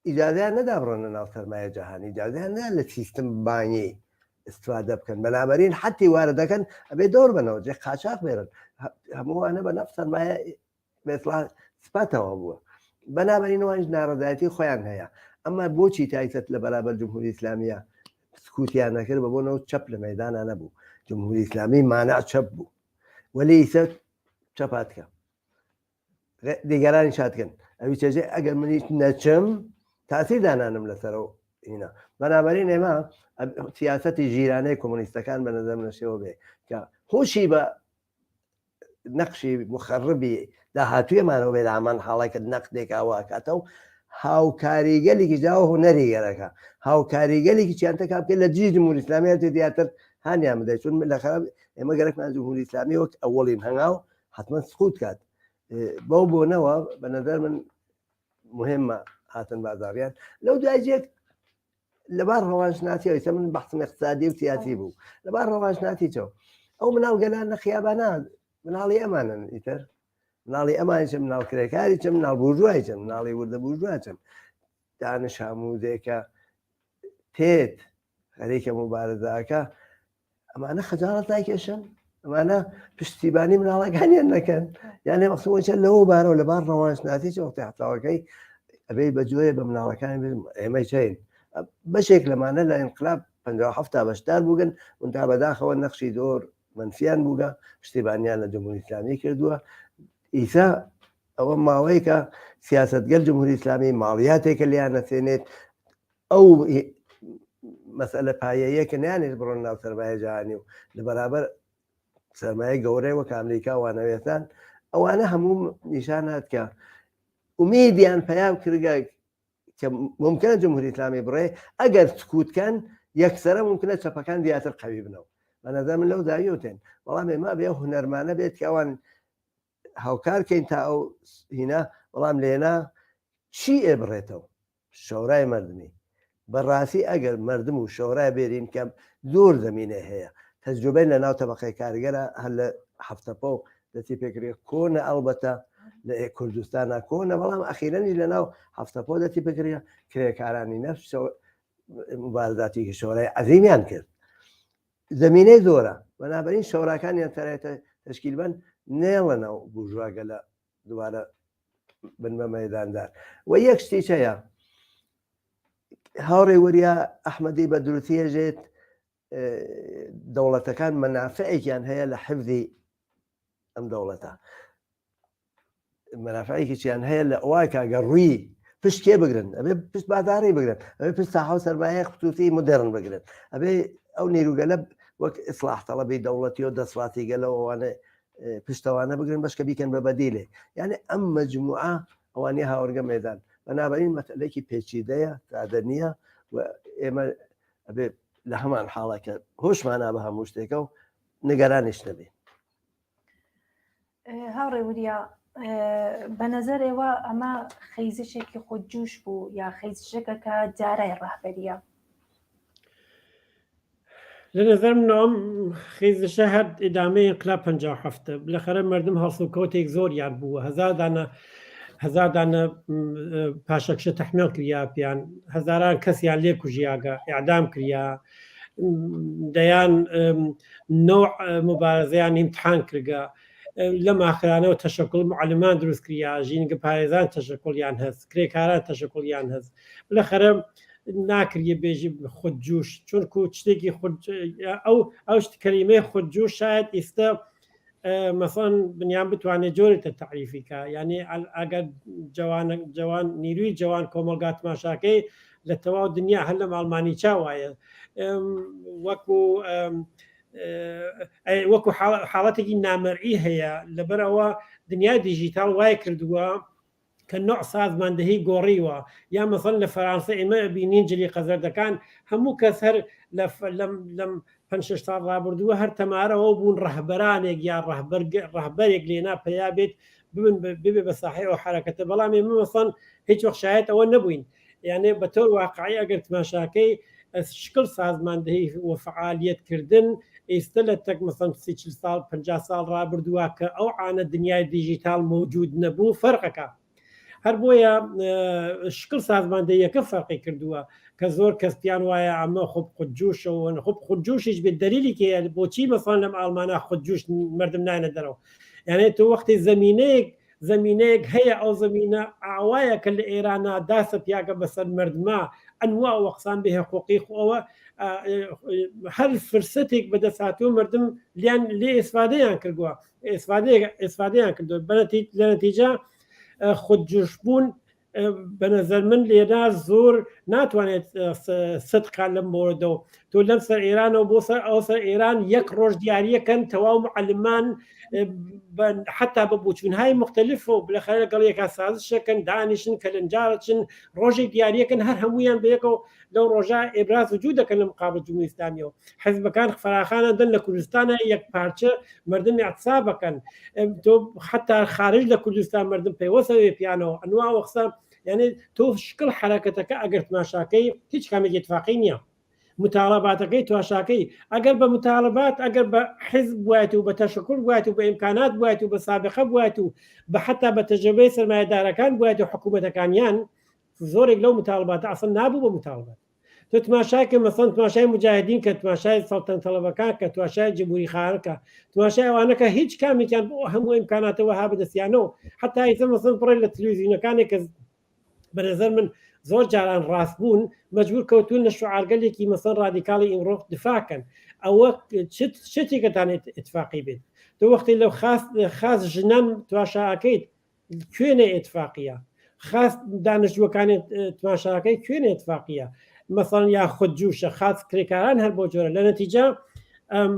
ئیجازیان نەدا بڕۆنە ناو سەرمایە جەهانی ئیجازیان نا لە سیستم بانگی استفادە بکەن بەنابەرین حتی واردەکەن ئەبێ دۆر بنەوە جێ قاچاق بێرن هەمووانە بە نەف سەرمایە بێسڵا سپاتەوە بووە بەنابەرینەوەش ناڕەدایەتی خۆیان هەیە ئەمە بۆچی تایسەت لە بەرابەر جمهوری ئیسلامیە سکوتیان نەکرد بە بۆنەوە چەپ لە مەدانە نەبوو جمهوری ئیسلامی مانع چەپ بوو وەلی ئیسە چەپاتکە دیگەرانی شادکەن ئەوی چێژێ ئەگەر منیش نەچم تاثیر دانانم لەسەرەوە هینە بەنابەرین ئێمە سیاسەتی ژیرانەی کۆمۆنیستەکان بە نەزەم نەشێەوە بێ کە هۆشی بە نەقشی مخەڕبی داهاتوێمانەوە بێ ئامان حاڵێکت نەقدێکاوە کاتە و هاوکاریگەلێکی جاوە هوەری گەرەکە هاوکاریگەلێکی چیانتەکە بکە لە جی جمهوری ئیسلامی دیاتر هانیان بدەیت چون لە خەراب ئێمە گەرەکمان جمهوری ئیسلامی وەک ئەوڵین هەنگاو حتمما سقوط کات بەو بۆنەوە بە نەزەر من مهمە هاتن بازاڕیان لەو دوایجێک لەبار ڕەوانشناتی ئەویسە من بەحسم اقتصادی و سیاسی بوو لەبار ڕەوانشناتیچەوە ئەو مناڵ گەلان لە خیابانان مناڵی ئەمانن ئیتر مناڵی ئەمانیچە مناڵ کرێکاری چە مناڵ بورژوای چە مناڵی وردە بورژوا چەم دانش هەموودێکە تێت خەریکە مبارزاکە ئەمانە خەجاڵەت ناکێشن ئەمانە پشتیبانی مناڵەکانیان نەکەن یانێ مەخسووەچە لەوە بارەوە لەبار ڕەوانشناتی چ وەختی حتاوەکەی ئەبێ بەجوێ بە مناڵەکانی ئێمەی چین بەشێک لەمانە لە ئینقلاب 57 بەشدار بووگن تا بەداخەوە نەخشی زۆر منفیان بووگە پشتیبانیان لە جمهوری ئیسلامی کردووە ئیسا ئەوە ماوەیە کە سیاسەتگەر جمهوری ئیسلامی ماڵیاتێکە لیان نەسێنێت ئەو مەسئلە پایەیەکە نیانێت بڕۆن ناو سەرمایە جیهانی و لە بەرابەر سەرمایە گەورەی وەک ئەمریکا وانەوێتان ئەوانە هەموو نیشانات کە ئومیدیان پەیام کردگە کە ممکنە جمهوری ئیسلامی بڕێ ئەگەر سکوتکەن یەکسەرە ممکنە چەپەکان دیاتر قەوی بنەوە بەنەزەر من لەو داویوتێن بەڵام ئێمە بێ هونەرمانە بێت کە ئەوان هاوکارکەین تا ئەو هینە بەڵام لێنا چی ئێبڕێتەوە شەورای مردمی بەڕاستی ئەگەر مردم و شەورای بێرین کەم زۆر زمینە هەیە تەجروبەی لە ناو تەبەقەی کارگەرە هەر لە هەفتەپە و دەچی پێکرێ کۆنە ئەڵبەتە لە کوردستانە کۆنە بەڵام ئەخیرەنی لە ناو هەفتەپۆ دەتی بگرێ کرێکارانی نەفس مبارزاتی شۆرای عەزیمیان کرد زمینەی زۆرە بەنابەرین شەوراکانیان تەرێتە تشکیل بن نێڵەنەوە بورژواگە لە دووارە بن بە مەیداندار و یەک شتیش هەیە هاوڕێ وەریا ئەحمەدی بە دروستی هێژێت دەوڵەتەکان مەنافعێکیان هەیە لە حفظی ئەم دەوڵەتە مەنافعێکیان هەیە لە ئەوای کاگە ڕووی پشت کێ بگرن ئەبێ پشت بازاڕی بگرن ئەبێ پشت ساحە و سەرمایە خصوصی مدرن بگرن ئەبێ ئەو نیروگەلە وەک ئیسلاح تەڵەبی دەوڵەتی و دەسڵاتی گەلەوەوانە پشتەوانە بگرن بەشکە بیکەن بە بەدیلێ یعنی ئەم مەجموعە ئەوانی هاوڕگە مێدان بەنابەرین مەسئلەیەکی پێچیدەیە سادە نییە و ئێمە ئەبێ لە هەمان حاڵەکە هۆشمانە بە هەموو شتێکە و نیگەرانیش نەبێ. هاوڕێ وریا بە نەزەرێوە ئەمە خەیزشێکی خۆجوش بوو یا خەیزشەکە کە جارای ڕاهبەریە لە نظر منەوەم خێزشە هەر ئیدامەی انقلاب 57 بالاخره مردم هەڵسوکەوتێک زۆر یاد بووە هەزار دانە پاشەکشە تەحمیل کریا پیان هەزاران کەسیان لێ کوژیاگە ئیعدام کریا دەیان نوع مبارزەیان امتحان کردگە لە ماخرانەوە تەشەکڵ معلمان دروست کریا ژینگە پارێزان تەشەکڵیان هەست کرێکاران تەشەکڵیان هەست بالاخره ناکریە بێژی خودجوش چونکو شتێکی ئەو کەلیمەی خودجوش شاید ئێستا مەسەڵەن بنیان بتوانێت جۆرێتە تعریفیکە یعنی ئەگەر جوان نیروی جوان کۆمەلگا تماشاکەی لە تەواو دنیا هەر لە ماڵمانی چاوایە وەکو حاڵەتێکی نامەرئی هەیە لەبەرەوە دنیای دیژیتال وای کردووە کە نوع سازماندەهی گۆڕیوە یا مەسەڵەن لە فەرانسە ئێمە بینین جلی قەزەردەکان هەموو کەس هەر لەم 5 ساڵ ڕابردووە هەر تەمارەوە بوون ڕەهبەرانێک یا ڕەهبەرێک لێنا پیا بێت ببێ بە ساحەیەوە حرەکەتە بەڵام ئێمە مەسەڵەن هیچ وەخت شایەت ئەوە نەبووین یعنی بە تۆر واقعی ئەگەر تماشاکەی شکل سازماندەهی و فعالیتکردن ئێستا لە تەک مەسەڵەن 30 ساڵ 50 ساڵ ڕابردووە کە ئەو عانە دنیای دیژیتال موجود نەبوو فەرقەکە هەر بۆیە شکل سازماندەیەکە فەرقی کردووە کە زۆر کەس پیان وایە ئەمە خۆب خودجوشەوە خۆب خودجوشیش بێت دەلیلی بۆچی مەسەڵەن لەم ئاڵمانە خودجوش مردم نانە دەرەوە یعنی تۆ وەختی زمینەیەک هەیە ئەو زمینە ئاوایە کە لە ئێرانە داسە پیاگە بەسەر مردما ئەنوا وەقسان بێ حقوقی خۆەوە هەر فرسەتێک بەدەساتوە مردم لیان لێ ئێسفادەیان کردووە ئێسفادەیان کردووە لە نەتیجە خودجوشبوون بە نەزەر من لێدا زۆر ناتوانێت سدقان لەم مۆردەوە تۆ لەم سەر ئێرانەوە بۆ سەر ئەو سەر ئێران یەک ڕۆژ دیاریەکەن تەواو معلمان حتا بە بچوونهای مختلف و بلەخەر لەگەڵ یەکا سازشەکەن دانیشن کەلەنجارچن ڕۆژێک دیاریەکەن هەر هەمویان بەیەکەوە لەو ڕۆژە ئێبراز وجود دەکەن لە مقابل جمهوری ئیسلامیەوە حیزبەکان فراخانە دەن لە کوردستانە یەک پارچە مردم اعتصاب بکەن تۆ حتا خارج لە کوردستان مردم پەیوەستەوێ پیانەوە ئەنوا وەخسە یعنی تۆ شکل حرەکەتەکە ئەگەر تماشاکەی هیچ کامێک اتفاقی نییە متالباتەکەی تواشاکەی ئەگەر بە متالبات ئەگەر بە حیزب بوایێت و بە تەشکر بوایێت و بە ئیمکانات بوایێت و بە سابقە بوایێت و بە حتا بە تەجربەی سەرمایەدارەکان بوایێت و حکوومەتەکانیان زۆرێک لەو متالباتە ئەسڵ نابوو بە متالبات تۆ تماشاکە مەسەڵەن تماشای مجاهدین کە تماشای سەڵتەن تەڵەبەکان کە تواشای جمهوری خارکە تماشای ئەوانەکە هیچ کامێکیان بۆ هەموو ئیمکاناتەوە ها بەدەستیانەوە حتا ئێستا مەسەڵەن بڕێ لە تەلەڤیزیۆنەکانێک کە بە نەزەر من زۆر جاران ڕاست بوون مەجبور کەوتون لە شوعارگەلێکی مەسەڵەن ڕادیکاڵی ئیمڕۆ دفاعکەن ئەوە شتێکەتان اتفاقی بێت تۆ وەختی لەو خاص ژنان تواشاکەیت کوێنە اتفاقیە خاص دانیشتوەکانی تماشاکەی کوێنە اتفاقیە مەسەڵەن یا خودجوشە خاص کرێکاران هەر بۆ جۆرە لە نەتیجە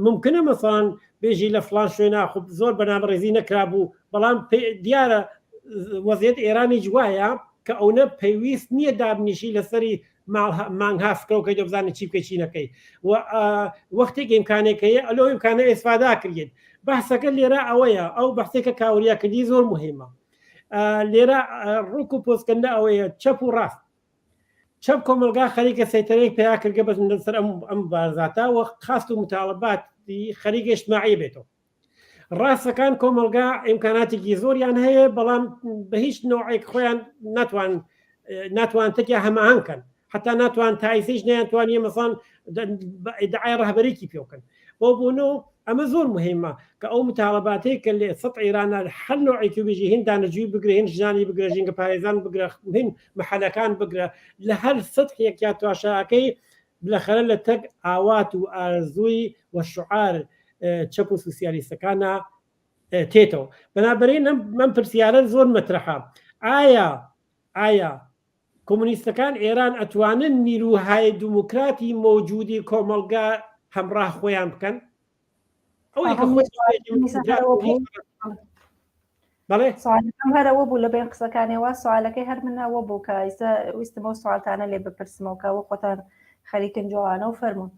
ممکنە مەسەڵەن بێژی لە فڵان شوێنە خوب زۆر بەنامەڕێزی نەکرابوو بەڵام دیارە وەزیەت ئێرانی جوایە کە ئەوە پێویست نییە دابنیشی لەسەری مانگها فکرەوەکەی دەبزانانی چی بکەی چی نەکەی وەختێک ئیمکانێکەیە ئەلۆ ئیمکانە ئێسفادا کردێت بەحسەکە لێرە ئەوەیە ئەو بەحسێکە کاوریاکردی زۆر مهمە لێرە ڕووک و پۆستکردن ئەوەیە چەپ و ڕاست چەپ کۆمەلگا خەریکە سەیتەرێک پیا کردگە بەس لەسەر ئەم بارزاتە و خاست و متالباتی خەریکە اجتماعی بێتەوە ڕاستەکان کۆمەلگا ئیمکاناتێکی زۆریان هەیە بەڵام بە هیچ نوعێک خۆیان ناتوان تکیا هەماهنگکەن حتا ناتوان تایسیش نەیانتوانیە مەسەڵەن دعای ڕەهبەرێکی پێوکەن بۆ بوونەوە ئەمە زۆر مهمە کە ئەو متالباتەی کە لێ سەد ئێرانە هەر نوعێکی بێژی هین دانەجووی بگرە هین ژنانی بگرە ژینگە پارێزان بگرە هین مەحەلەکان بگرە لە هەر سەدحێک یا تواشاکەی بلەخەرە لە تەک ئاوات و ئارزووی و شعار چەپ و سوسیالیستەکانە تێتەوە بەنابەرین من پرسیارە زۆر مەترەحە ئایا کۆمونیستەکان ئێران ئەتوانن نیروهای دموکراتی موجودی کۆمەلگا هەمڕاه خۆیان بکەن بەڵێ سوالەکەم هەرەوە بوو لە بین قسەکانەوە سوالەکەی هەر منەوە بوو کە ئێستا ویستمەوە سوالتانە لێ بپرسمەوەکەوە خۆتان خەریکن جوانە و فەرمون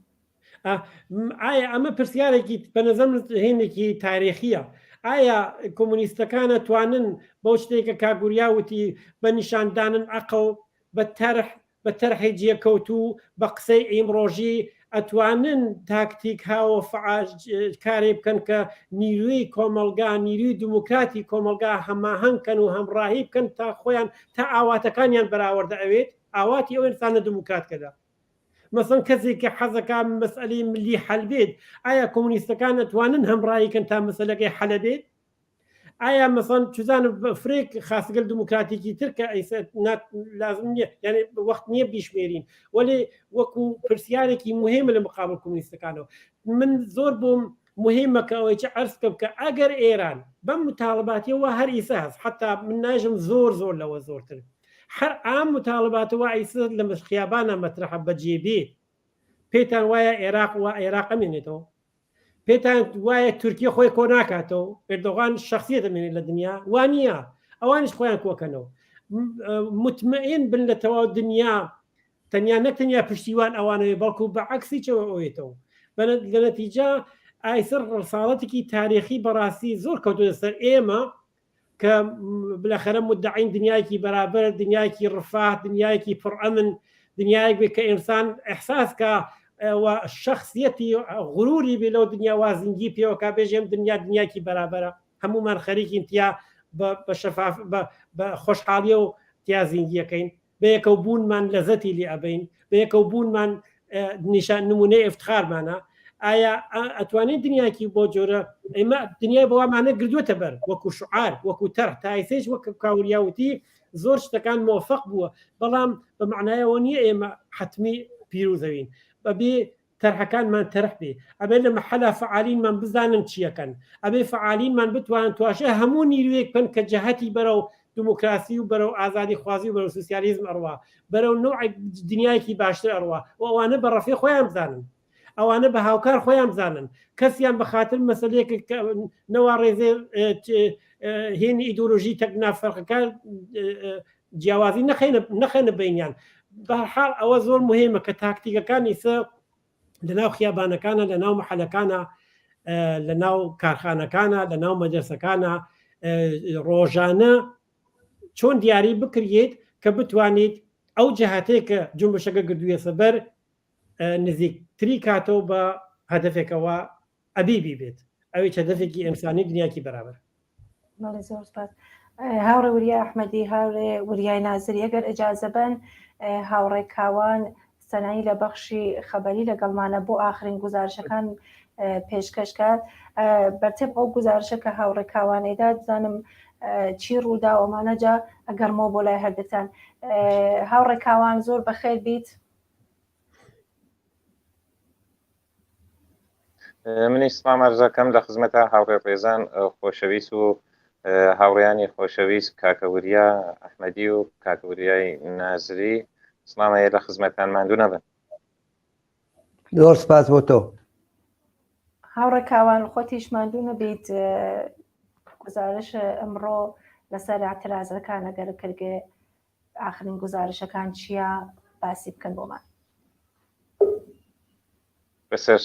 ئایا ئەمە پرسیارێکی بەنەزەم هێنێکی تاریخیە. ئایا کۆمونیستەکان توانن بەو شتێکە کاگوریاوتی بە نیشاندانن عقڵ بە تەرحی جێکەوتوو بە قسەی ئیمڕۆژی ئەتوانن تاکتیک هاوە کارێ بکەن کە نیروی کۆمەلگا نیروی دموکراتی کۆمەلگا هەماهەنگکەن و هەمڕاهی بکەن تا خۆیان تا ئاواتەکانیان بەراوردە ئەوێت ئاواتی ئەو ئینسانە دموکراتکەدا. مەسەن کەسێکی حەزەکان مەسئلەی ملی حەل بێت ئایا کۆمونیستەکان ئەتوانن هەمڕاییکەن تا مەسەلەکەی حەلە بێت؟ ئایا مەسەن چزانم فرێک خاستگەل دموکراتێکی ترکە لازم نییە یعنی وەخت نییە بیشمێرین وەێ وەکو پرسیارێکی مهمە لە مقابل کۆمونیستەکانەوە. من زۆر بۆم مهمەکە ئەوەی چ عرضکە بکە ئەگەر ئێران بەم متاڵباتیەوە هەر ئیسا هەست حتا من ناژم زۆر لەوە زۆرتر هەر ئام متاڵباتەوە ئیسە لە خیابانە مەترحە بەجێبێ پێتان وایە عێراق و عێراق ئەمێنێتەوە پێتان وایە تورکیە خۆی کۆ ناکاتەوە ئێردۆغان شخصیە دەمێنێت لە دنیا وانە ئەوانش خۆیان کۆکەنەوە مطمئن بن لە تەواو دنیا تەنیا نەکتەنیا پشتیوان ئەوانەوە بەڵکو بە عکسی چەوە ئەوێتەوە لە نەتیجا ئایسەر ڕساڵەتێکی تاریخی بەڕاستی زۆر کەوتو لەسەر ئێمە کە بلەخەرە مدعین دنیایکی بەرابەر دنیایکی ڕفاه دنیایکی پڕئەمن دنیایك بێت کە ئینسان ئەحساس کە شخصیەتی غروری بێ لەو دنیا وازنگی پێوە کا بێژێم دنیاکی بەرابەرە هەمومان خەریکین تیا بە شەفاف بە خۆشحاڵیە و تیازینگیەکەین بە یەکەو بوونمان لەزەتی لێ ئەبین بە یەکەو بوونمان نیشان نمونەی افتخارمانە. ئایا ئەتوانێت دنیاکی بۆ جۆرە ئێمە دنیای بەوامانە گردووەتە بەر وەکو شعار وەکو تەر تایسێش وەکو کاوریاوتی زۆر شتەکان مۆفق بووە بەڵام بە معنایەوە نییە ئێمە حتمی پیرروزەوین بەبێ تەرحەکانمان تەرح بێ ئەبێ لە مەحەلا فعالینمان بزانن چیەکەن ئەبێ فعالینمان بتوانن تواشە هەموو نیروێک پن کە جەهەتی بەرەو دموکراسی و بەرەو ئازادی خوازی و بەرەو سوسیالیزم ئەڕوا بەرەو نوع دنیایکی باشتر ئەڕوا و ئەوانە بە ڕەفی خۆیان بزانن ئەوانە بە هاوکار خۆیان بزانن کەسیان بە خاتر مەسلەیەک نەوا ڕێزێ هێنی ئیدۆلۆژی تەکنافەرقەکان جیاوازی نەخێنە بینیان بەحاڵ ئەوە زۆر مهمە کە تاکتیکەکانی سە لە ناو خیابانەکانە لە ناو مەحەلەکانە لە ناو کارخانەکانە لە ناو مەدرسەکانە ڕۆژانە چۆن دیاری بکرێت کە بتوانیت ئەو جەهاتەیە کە جنبشەکە گردوویە سەبەر نزیکتری کاتەوە بە هەدفێکەوە ئەبیبی بێت ئەوەی هەدفێکی ئینسانی دنیاکی بەرابەر. زۆر سپاس. هاوڕێ وریای ئەحمەدی هاوڕێ وریای نازری ئەگەر ئەجازە بن هاوڕێکاوان سەنایی لە بەخشی خەبەری لەگەڵمانە بۆ ئاخرین گزارشەکان پێشکەشکات بەرتێب ئەو گزارشە کە هاوڕێکاوانەیدا دزانم چی ڕوودا ئەمانەجا ئەگەرمەوە بۆ لای هەردەتان هاوڕێکاوان زۆر بەخێر بیت. منی سلام ئەرزەکەم لە خزمەتە هاوڕێ ڕێزان خۆشەویست و هاوڕێیانی خۆشەویست کاکەوریا ئەحمەدی و کاکەوریای نازری سلامەیە لە خزمەتان ماندوو نەبن. زۆر سپاس بۆ تۆ. هاوڕێکاوان خۆتیش ماندوو نەبیت گزارش ئەمڕۆ لەسەر ئاعترازەکان ئەگەر کردێ ئاخرین گزارشەکان چییە باسی بکەن بۆمان. بەسەر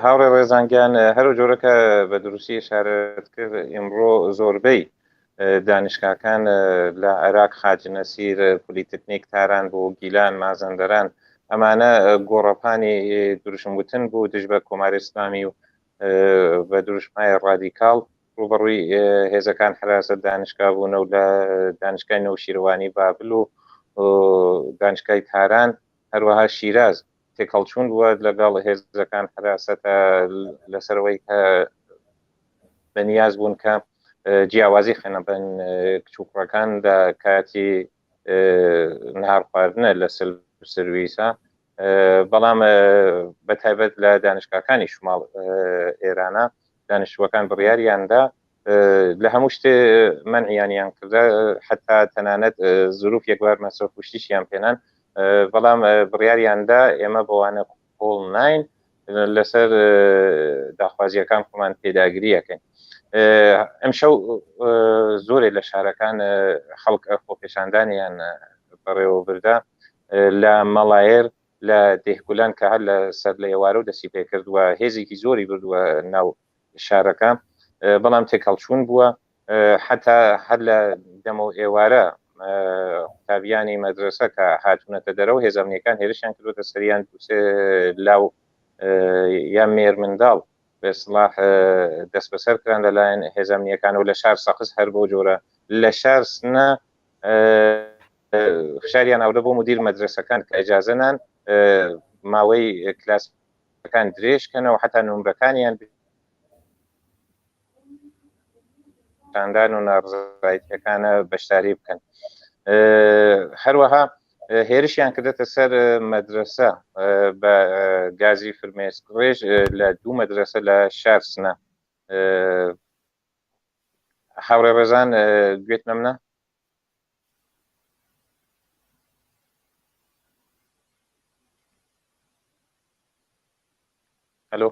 هاوڕێ ڕێزانگیان هەرو جۆرەکە بە دروستی شارەت کرد ئیمڕۆ زۆربەی دانیشگاکان لە عێراق خاجنەسیر پلیتکنیک تاران بۆ گیلان مازەندەران ئەمانە گۆڕەپانی دروشموتن بوو دژ بە کۆماری ئیسلامی و بە دروشمای ڕادیکاڵ ڕوبەڕووی هێزەکان حراست دانیشگا بوونە و لە دانیشگای نەوشیروانی بابل و دانیشگای تاران هەروەها شیراز تێکەڵچوون بووە لەگەڵ هێزەکان حراستە لەسەرەوەی کە بەنیاز بوون کە جیاوازی خێنە بن کچووکڕەکان لە کاتی نهار خواردنە لە سرویسە بەڵام بەتایبەت لە دانیشگاکانی شماڵ ئێرانە دانیشتوەکان بڕیاریاندا لە هەموو شتێ منعیانیان کردە حتا تەنانەت زروف یەکبار مەسرۆف پشتیشیان پێنان بەڵام بڕیاریاندا ئێمە بەوانە کۆڵ ناین لەسەر داخوازیەکان خۆمان پێداگیریەکەین. ئەمشەو زۆرێک لە شارەکان خەڵک خۆپێشاندانیان بەڕێوە بردا لە مەڵایر لە دێهگولان کە هەر لە سەر لە ئێوارە و دەسی پێ کردووە هێزێکی زۆری بردووە ناو شارەکە بەڵام تێکەڵچوون بووە حتا هەر لە دەمە و ئێوارە قوتابیانی مەدرسە کە هاتوونەتە دەرەوە هێزانیەکان هێرشیان کردوتە سەریان لاو یان مێر منداڵ بەسڵاح دەست بەسەر کران لەلایەن هێزانیەکانەوە لە شار سەقز هەر بۆ جۆرە لە شار سنە شاریان ئەوە بۆ مدیر مەدرسەکان کە ئەجازەنان ماوەی کلاسەکان درێژکەنەوە حتا نمرەکانیان خاندان و ناڕزایەتیەکانە بەشداری بکەن هەروەها هێرشیان کردێتە سەر مەدرسە بە گازی فرمێسکڕێژ لە دوو مەدرسە لە شار سنە هاوڕێ ڕێزان گوێتمە منە هەلۆ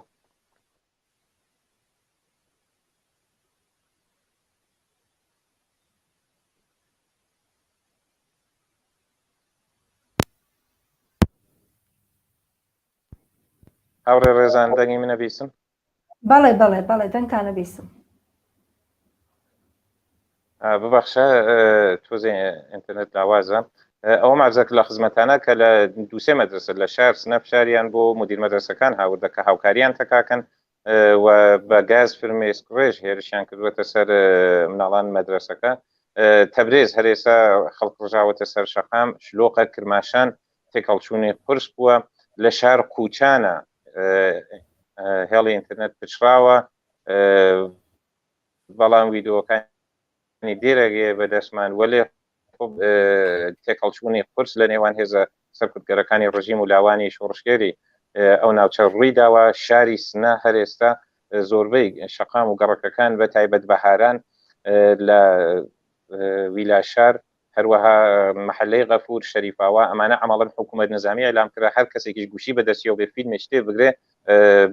هاوڕێ ڕێزان دەنگی منە بیسم بەڵێ بەڵێ بەڵێ دەنگتانە بیسم ببەخشە تۆزێ ئینتەرنێت لاوازە ئەوە مازەک لە خزمەتانە کە لە دووسێ مەدرسە لە شار سنە فشاریان بۆ مدیر مەدرسەکان هاوردەکە هاوکاریان تەکاکەن و بە گاز فرمێسکڕێژ هێرشیان کردوێتە سەر مناڵان مەدرسەکە تەبرێز هەرێسا خەڵک ڕژاوەتە سەر شەقام شلۆقە کرماشان تێکەڵچوونی قورس بووە لە شار قوچانە هێڵی ئینتەرنێت پچراوە بەڵام ویدۆەکانی دێرەگێ بەدەستمان وەلێ تێکەڵچوونی قورس لە نێوان هێزە سەرکوتگەرەکانی ڕژیم و لاوانی شۆڕشگێری ئەو ناوچە ڕوویداوە شاری سنە هەر ئێستا زۆربەی شەقام و گەڕەکەکان بە تایبەت بەهاران لە ویلاشار هەروەها محلەی غەفور شەریفاوە ئەمانە عەمەڵەن حکوومەت نظامی ئەلام کرا هەر کەسێکیش گوشی بەدەستیەوە بێ فیلمێک شتێ بگرێ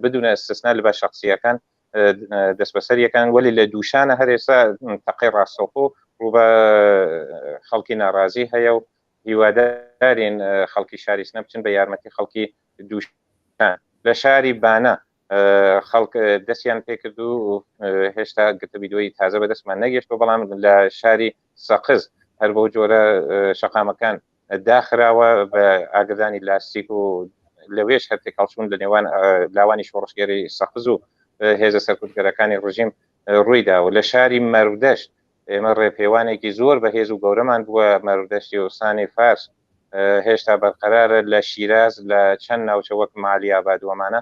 بدونە استثنا لە بە شخصیەکان دەست بەسەریەکان وەلی لە دووشانە هەر ئێستا تەقی ڕاستەوخۆ ڕوو بە خەڵکی ناڕازی هەیە و هیوادارین خەڵکی شاری سنە بچن بە یارمەتی خەڵکی دووشان لە شاری بانە خەڵک دەستیان پێکرد و هێشتا گرتەبیدۆی تازە بەدەستمان نەگەشتەوە بەڵام لە شاری سەقز هەر بۆ جۆرە شەقامەکان داخراوە بە ئاگدانی لاستیک و لەوێش هەر تێکەڵچوون لە نێوان لاوانی شۆڕشگەری سەقز و هێزە سەرکوتگەرەکانی ڕژیم ڕوویداوە لە شاری مەرودەشت ئێمە ڕێپێوانێکی زۆر بەهێز و گەورەمان بووە مەرودەشتی و سانی فارس هێشتا بەرقەرارە لە شیراز لە چەند ناوچە وەک مالی ئاباد وەمانە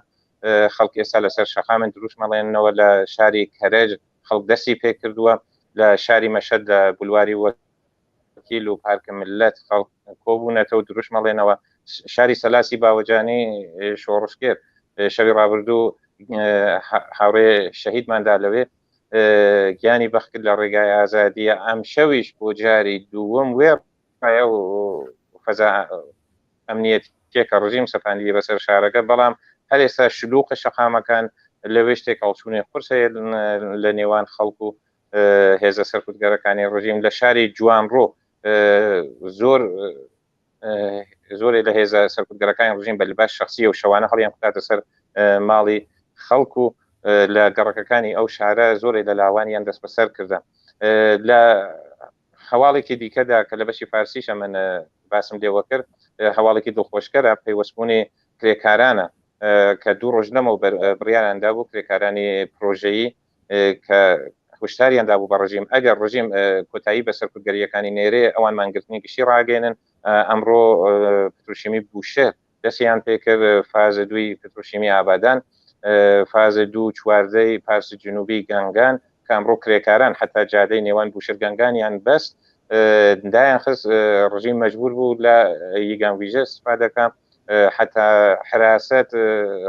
خەڵک ئێستا لەسەر شەقامن دروست مەڵێنەوە لە شاری کەرەج خەڵک دەستی پێ کردووە لە شاری مەشەد لە بولواری وەکیل و پارکە ملەت خەڵک کۆبوونەتە و دروست مەڵێنەوە شاری سەلاسی باوەجانی شۆڕشگێر شەوی ڕابردوو هاوڕێ شەهیدماندا لەوێ گیانی بەخکرد لە ڕێگای ئازادیە ئەم شەویش بۆ جاری دووەم وێڕایە و فەزا ئەمنیەتێکە ڕژیم سەپاندی بەسەر شارەکە بەڵام هەر ئێستا شلوقە شەقامەکان لەوێ شتێکەڵچوونی قورسەیە لە نێوان خەڵکو و هێزە سەرکوتگەرەکانی ڕژیم لە شاری جوانڕۆ زۆرێ لە هێزە سەرکوتگەرەکانی ڕژیم بە لەباس شەخسی و شەوانە هەڵیان قوتاتە سەر ماڵی خەڵکو لە گەڕەکەکانی ئەو شارە زۆرێ لە لاوانیان دەست بەسەر کردە لە هەواڵێکی دیکەدا کە لە بەشی فارسیشە من باسم لێوە کرد هەواڵێکی دڵخۆشکەرە پەیوەستبوونی کرێکارانە کە دوو ڕۆژ لەمە بڕیاراندا بوو کرێکارانی پرۆژەیی کە هشداریاندا بوو بە ڕژیم ئەگەر ڕژیم کۆتایی بە سەرکوتگەریەکانی نێرێ ئەوان مانگرتنی گشتی ڕاگەێنن ئەمڕۆ پتروشیمی بوشێر دەستیان پێکرد فازە دوی پتروشیمی ئابادان فازە دوو چواردەی پارس جنوبی گەنگان کە ئەمڕۆ کرێکاران حتا جادەی نێوان بوشێر گەنگانیان بەست دایان خست ڕژیم مەجبور بوو لە یگان ویژە استفادەکە حتا حراست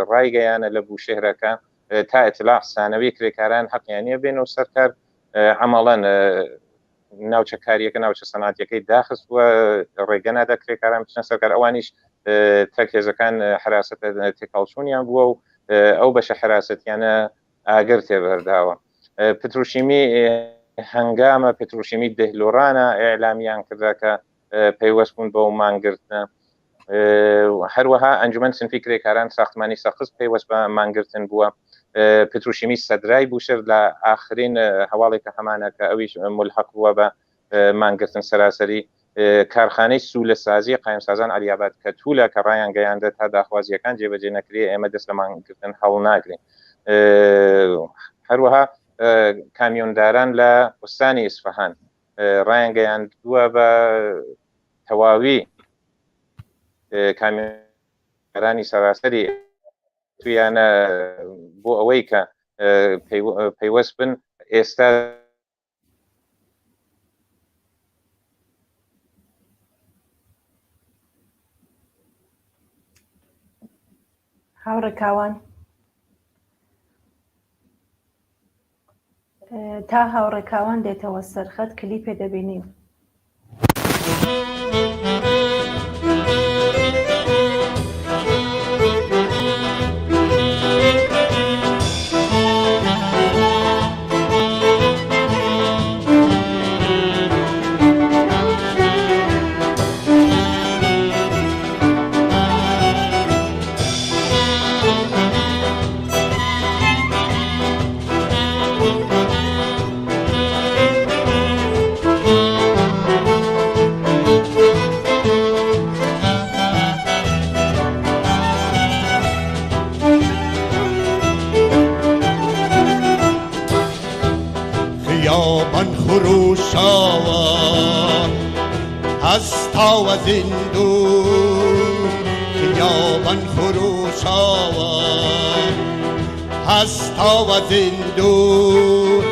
ڕایگەیانە لە بوشێرەکە تا ئەتلاع سانەوەی کرێکاران حەقیانیە بێنەوە سەرکار عەمەڵەن ناوچەکاریەکە ناوچە سەنعەتیەکەی داخست وە ڕێگە نادا کرێکاران بچنە سەرکار ئەوانیش تەک هێزەکان حراستە تێکەڵچوونیان بووە و ئەو بەشە حراستیانە ئاگر تێبەرداوە پتروشیمی هەنگامە پتروشیمی دەهلۆرانە ئێعلامیان کردا کە پەیوەست بوون بەو مانگرتنە هەروەها ئەنجومەن سنفی کرێکاران ساختمانی سەقز پێوەست بە مانگرتن بووە پتروشیمی سەدرای بوشر لە ئاخرین هەواڵێکە هەمانە کە ئەویش ملحق بووە بە مانگرتن سەراسەری کارخانەی سوولە سازی قایمسازان علیاباد کە توولە کە ڕایان گەیاندە تا داخوازیەکان جێبەجێ نەکرێ ئێمە دەست لە مانگرتن هەڵ ناگرین هەروەها کامیۆنداران لە ئوستانی ئیسفەهان ڕایان گەیاندووە بە تەواوی کامیۆنەرانی سەراسەری تویانە بۆ ئەوەی کە پەیوەست بن ئێستا هاوڕێکاوان تا هاوڕێکاوان دێتەوە سەرخەت کلیپێ دەبینین. خیابان خروشاوا هستا و زندون خیابان خروشاوا هستا و زندون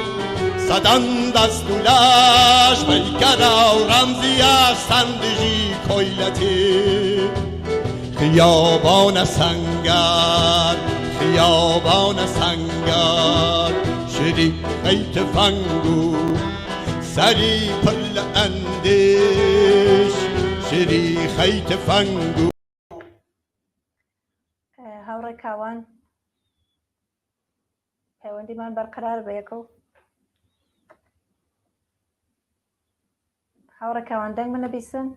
صدان دستولش بلگرا رمزیش سندجی کویلتی خیابان سنگر خیابان سنگر شدی خیت فنگو سری پل اندیش شدی خیت فنگو هاوڕێکاوان پەیوەندیمان بەرقرار بە یەکەوە. هاوڕێکاوان دەنگ بنەبیسن.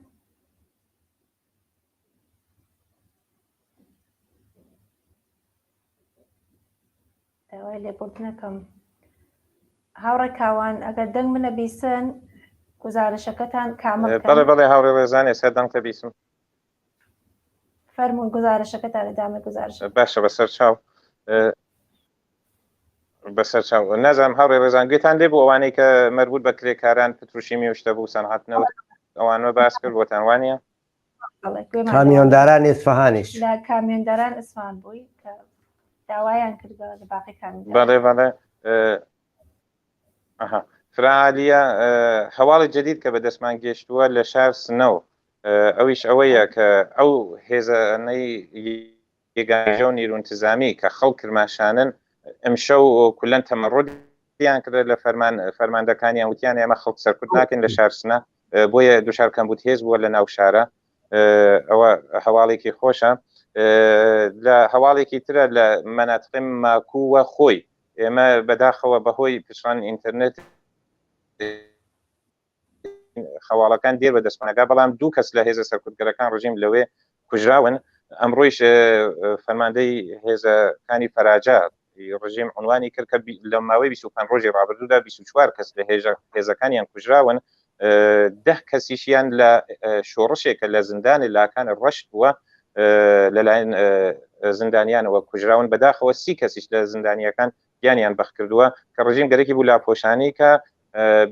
داوای لێبوردنەکەم. هاوڕێکاوان ئەگەر دەنگ بنەبیسن گزارشەکەتان کامل بکەن. بەڵێ بەڵێ هاوڕێ ڕێزان ێستا دەنگتە بیسم. فەرموون گزارشەکەتان ئەدامە گزارش. باشە بەسەر چاو نازانم هاوڕێ ڕێزان گوێتان لێ بوو ئەوانەی کە مەربوط بە کرێکاران پتروشیمی و شتە بوو سەنعەتنەوت ئەوانمە باس کرد بۆتان وانە کامیۆنداران ئیسفەهانیش لە کامیۆنداران ئیسفەهان بووی کە داوایان کردەوە لە باقی کامیۆنداران. بەڵێ فراعالیە هەواڵی جدید کە بەدەستمان گەشتووە لە شار سنەو ئەویش ئەوەیە کە ئەو هێزانەی یێگانجە و نیروانتیزامی کە خەڵک کرماشانن ئەمشەو کولەن تەمەڕۆدیان کرد لە فەرماندەکانیان وتیان ئێمە خەڵک سەرکوت ناکەین لە شار سنە بۆیە دووشار کەمبوت هێز بووە لە ناو شارە ئەوە هەواڵێکی خۆشە. لە هەواڵێکی ترە لە مەناتقی ماکووە خۆی ئێمە بەداخەوە بەهۆی پشان ئینتەرنێت خەواڵەکان دێر بەدەستمانەکە بەڵام دوو کەس لە هێزە سەرکوتگەرەکان ڕژیم لەوێ کوژراون ئەمڕۆیش فەرماندەی هێزەکانی فەراجا ڕژیم عنوانی کرد کە لە ماوەی 25 ڕۆژی ڕابردوودا 24 کەس لە هێزەکانیان کوژراون 10 کەسیشیان لە شۆڕشێکە لە زیندانی لاکانە ڕەشت بووە لەلایەن زیندانیانەوە کوژراون بەداخەوە 30 کەسیش لە زیندانیەکان گیانیان بەخ کردووە کە ڕژیم گەرەکی بوو لاپۆشانی کە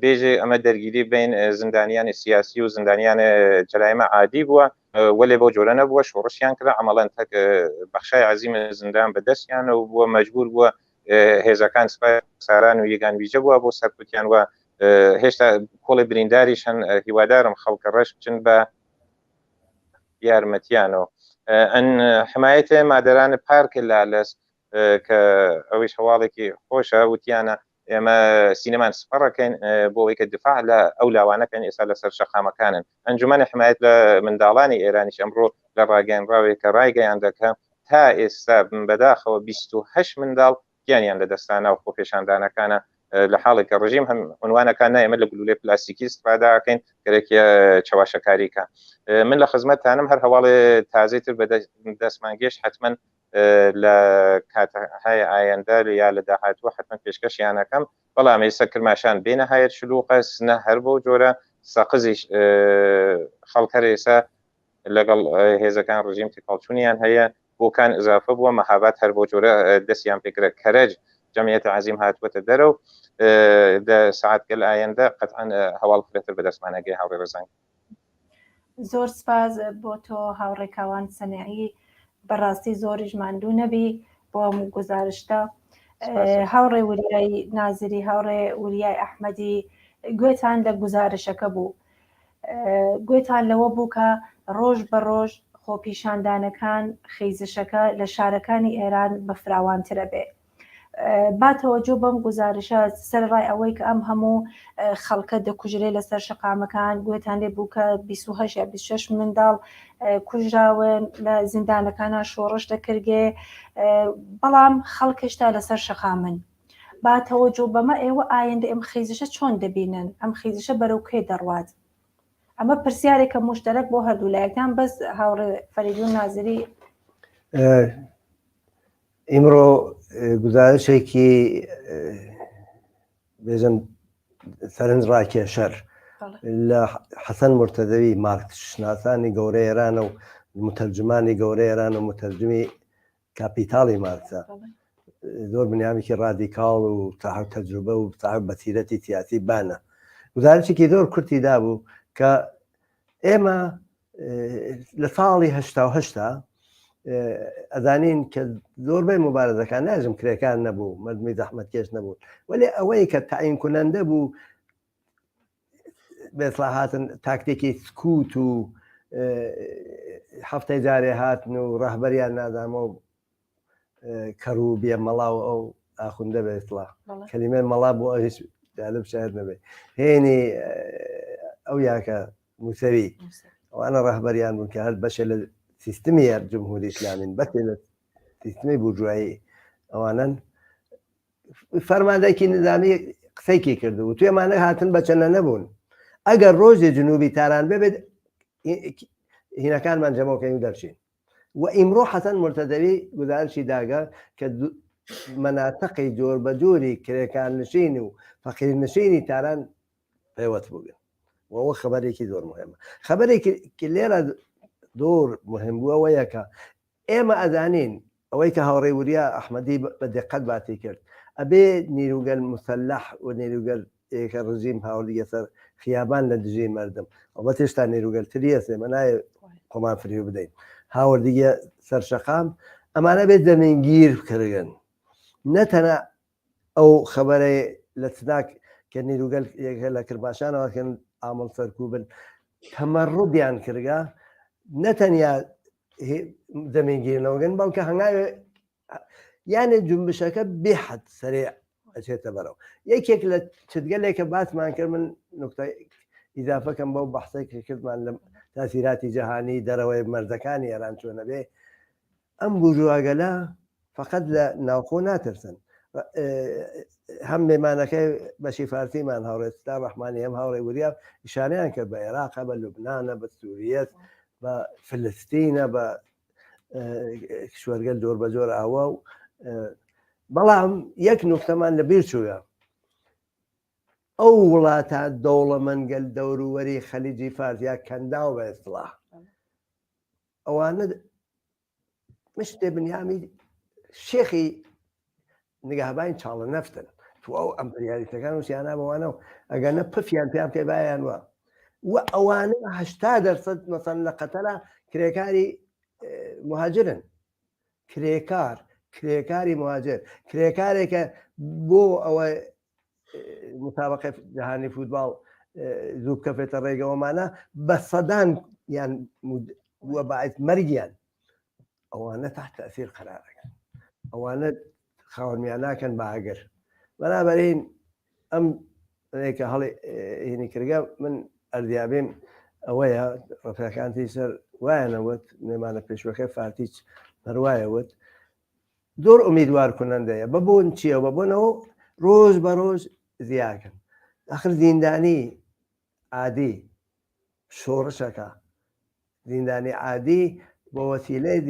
بێژێ ئەمە دەرگیری بین زیندانیانی سیاسی و زیندانیان جەرایمە عادی بووە وەلێ بۆ جۆرە نەبووە شۆڕشیان کرا عەمەڵەن بەخشای عەزیمە زیندان بەدەستیان و بووە مەجبور بووە هێزەکان سپای ساران و یەکان ویژە بووە بۆ سەرکوتیان وە هێشتا کۆڵی برینداریش هەن هیوادارم خەڵکە ڕەش بچن بە یارمەتیانەوە ئەن حمایەتە مادەرانە پارکە لالەس کە ئەویش هەواڵێکی خۆشە وتیانە ئێمە سینەمان سپەڕەکەین بۆ ئەوەی کە دفاع لە ئەو لاوانەکەن ئێستا لەسەر شەقامەکانن ئەنجومەنی حمایەت لە منداڵانی ئێرانیش ئەمڕۆ لە ڕاگەیاندراوێک کە ڕایگەیان دەکەم تا ئێستا بەداخەوە 28 منداڵ گیانیان لە دەستانە و خۆپێشاندانەکانە لە حاڵێکە ڕژیم هەم عنوانەکان نایەمە لە گلولێ پلاستیکی استفادەکەین گەرێکی چاواشەکاریکە من لە خزمەتتانم هەر هەواڵێ تازەیتر بە دەستمان گەشت حتمما لە کاتەهای ئایندە یا لە داهاتوە حتمما پێشکەشیانەکەم بەڵام ئێستا کرماشان بێنە هایەت شلوقە سنە هەر بۆ جۆرە سەقزی خەڵکە ئێستا لەگەڵ هێزەکان ڕژیم تێکەڵچوونیان هەیە بۆکان ئزافە بووە مەهابات هەر بۆ جۆرە دەستیان پێکرە کەرەج جەمیەتە عەزیم هاتووەتە دەرەو دە ساعات گەل ئایندە قەتعاً هەواڵ فرێتر بە دەستمانەگەی هاوڕێ ڕێزان زۆر سپاس بۆ تۆ هاوڕێکاوان سەنایی بەڕاستی زۆریش ماندوو نەبی بۆ هەموو گزارشتە هاوڕێ وریای نازری هاوڕێ وریای ئەحمەدی گوێتان لە گزارشەکە بوو گوێتان لەوە بوو کە ڕۆژ بە ڕۆژ خۆپیشاندانەکان خەیزشەکە لە شارەکانی ئێران بە فراوانترە بێ با تەوەجۆ بەم گزارشە سەرڕای ئەوەی کە ئەم هەموو خەڵکە دەکوژرێ لەسەر شەقامەکان گوێتان لێ بوو کە 28 یا 26 منداڵ کوژراون لە زیندانەکانە شۆڕش دەکردێ بەڵام خەڵکشتا لەسەر شەقامن با تەوەجۆ بەمە ئێوە ئایندە ئەم خەیزشە چۆن دەبینن ئەم خەیزشە بەرەو کێ دەڕوات ئەمە پرسیارێکە مشتەرەک بۆ هەردوو لایەکان بەس هاوڕێ فەریدون نازری ئیمڕۆ گزارشێکی بێژن سەرنج ڕاکێشەر لە حەسەن مرتەدەوی مارکسشناسانی گەورەی ئێرانە و متەرجمانی گەورەی ئێران و متەرجمی کاپیتاڵی مارکسە زۆر بنیامێکی ڕادیکاڵ و تاحب تەجروبە و تاحب بەسیرەتی سیاسی بانە گزارشێکی زۆر کورتی دابوو کە ئێمە لە ساڵی هەشتا ئەزانین کە زۆربەی مبارەزەکان ناژم کرێکان نەبوو مردمی زەحمەتکێش نەبوو وەلی ئەوەی کە تعیین کنەندە بوو بێسڵاهاتن تاکتێکی سکوت و هەفتەی جارێ هاتن و ڕەهبەریان نادامە و کەڕ و بێ مەڵاو ئەو ئاخوندە بێسڵا کەلیمە مەڵا بۆ هیچ جالب شاید نەبێ هێنی ئەو یاکە موسەوی ئەوانە ڕەهبەریان بوون کە هەر بەشە لە سیستمی جمهوری ئیسلامین بەسێ لە سیستمی بورژوایی ئەوانن فەرماندەیەکی نظامی قسەیکی کردو و توێمانە هاتن بەچەنە نەبوون ئەگەر ڕۆژێ جنوبی تاران ببێت هینەکانمان جەمەکەین و دەرچین و ئیمڕۆ حەسەن مرتەدەوی گزارشی داگە کە مەناتەقی جۆر بە جۆری کرێکان نشین و فەقیر نشینی تاران پێوەت بووگن وەوە خەبەرێکی زۆر مهمە خەبەرێکی لێرە زۆر مهم بووەوەیە کە ئێمە ئەزانین ئەوەی کە هاوڕێ وریا ئەحمەدی بە دقت باتی کرد ئەبێ نیروگەل مسلح و نیروگەل ئێکە ڕژیم هاوڵیە سەر خیابان لە دژی مردم ئەوە تێشتا نیروگەلتریە سێمە نایە قۆمان فریو بدەین هاوردیگە سەرشەقام ئەمانە بێت زەمینگیر کردن نەتەنە ئەو خەبەرەی لە چناک کە نیروگەل لە کرماشانەوەکەن ئامڵ سەرکوب بن تەمەڕودیان کردگا نەتەنیا زەمینگیرنەوەگەن بەڵکە هەنگاوێ یانێ جنبشەکە بێحەد سەرێ ئەچێتە بەرەو یەکێک لە چگەلێکە باسمان کرد من نقطەی ئیزافەکەم بەو بەحسێکی کردمان لە تاسیراتی جەهانی دەرەوەی مەردەکانی ئێران چۆنە بێ ئەم بورژواگەلە فقط لە ناوخۆ ناترسن هەم مێمانەکەی بەشی فارسیمان هاوڕێستا ڕەحمانی هەم هاوڕێ وریا ئیشانەیان کرد بە عێراقە بە لوبنانە بە سووریەت بە فلستینە بە کشوەرگەل جۆر بە جۆر ئاوا و بەڵام یەک نوختەمان لە بیر چووە ئەو وڵاتە دەوڵەمەنگەل دەورووەری خەلیجی فارسیا کەنداو بە ئێستڵاح ئەوانە مشتێ بنیامی شێخی نگەهبانی چاڵە نەفتن تو ئەو ئەمپریالیستەکان وسییانە بەوانە و ئەگەنە پفیان پێیان پێ بایان وە و ئەوانە 80% مەسەن لە قەتەرە کرێکاری مهاجرن کرێکاری مهاجر کرێکارێکە بۆ ئەوە مسابقە جەهانی فوتباڵ زوو بکەفێتە ڕێگەوەمانە بە سەدان یان وە باعث مەرگیان ئەوانە تحت تەئسیر قەرارەکەن ئەوانە خاوەنمیان ناکەن بە ئاگر بەنابەرین ئەم ڕێکە هەڵی هینی کردگە من ئەردیابیم ئەوەیە ڕفەکانتی سەر وایەنەوت نێمانە پێشوەکەی فارتیچ هەروایەوت زۆر ئومیدوار کنەندەیە بەبوون چییە بەبوونەوە ڕۆژ بە ڕۆژ زیاکەن ئەخر زیندانی عادی شۆڕشەکە زیندانی عادی بۆ وەسیلەی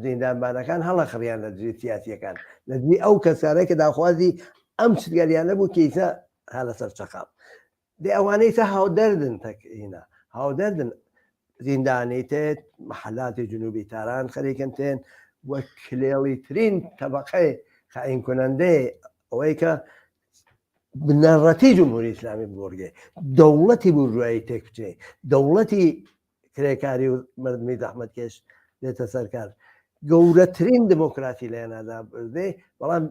زیندانبانەکان هەڵە خڕیان لە دژی سیاسیەکان لە دوی ئەو کەسانەی کە داخوازی ئەم شتگەلیانە بوو کەیسە ها لەسەر چەقام دێ ئەوانەی سە هاودەردن تەکهینە هاودەردن زیندانی تێت محەلاتی جنوبی تاران خەریکن تێن وە کلێڵی ترین تەبەقەی خائین کنەندەی ئەوەی کە بنەڕەتی جمهوری ئیسلامی بگۆڕگێ دەوڵەتی بورژوایی تێک بچێ دەوڵەتی کرێکاری و مردمی زەحمەتکێش دێتە سەرکار گەورەترین دموکراسی لێنادا بردێ بەڵام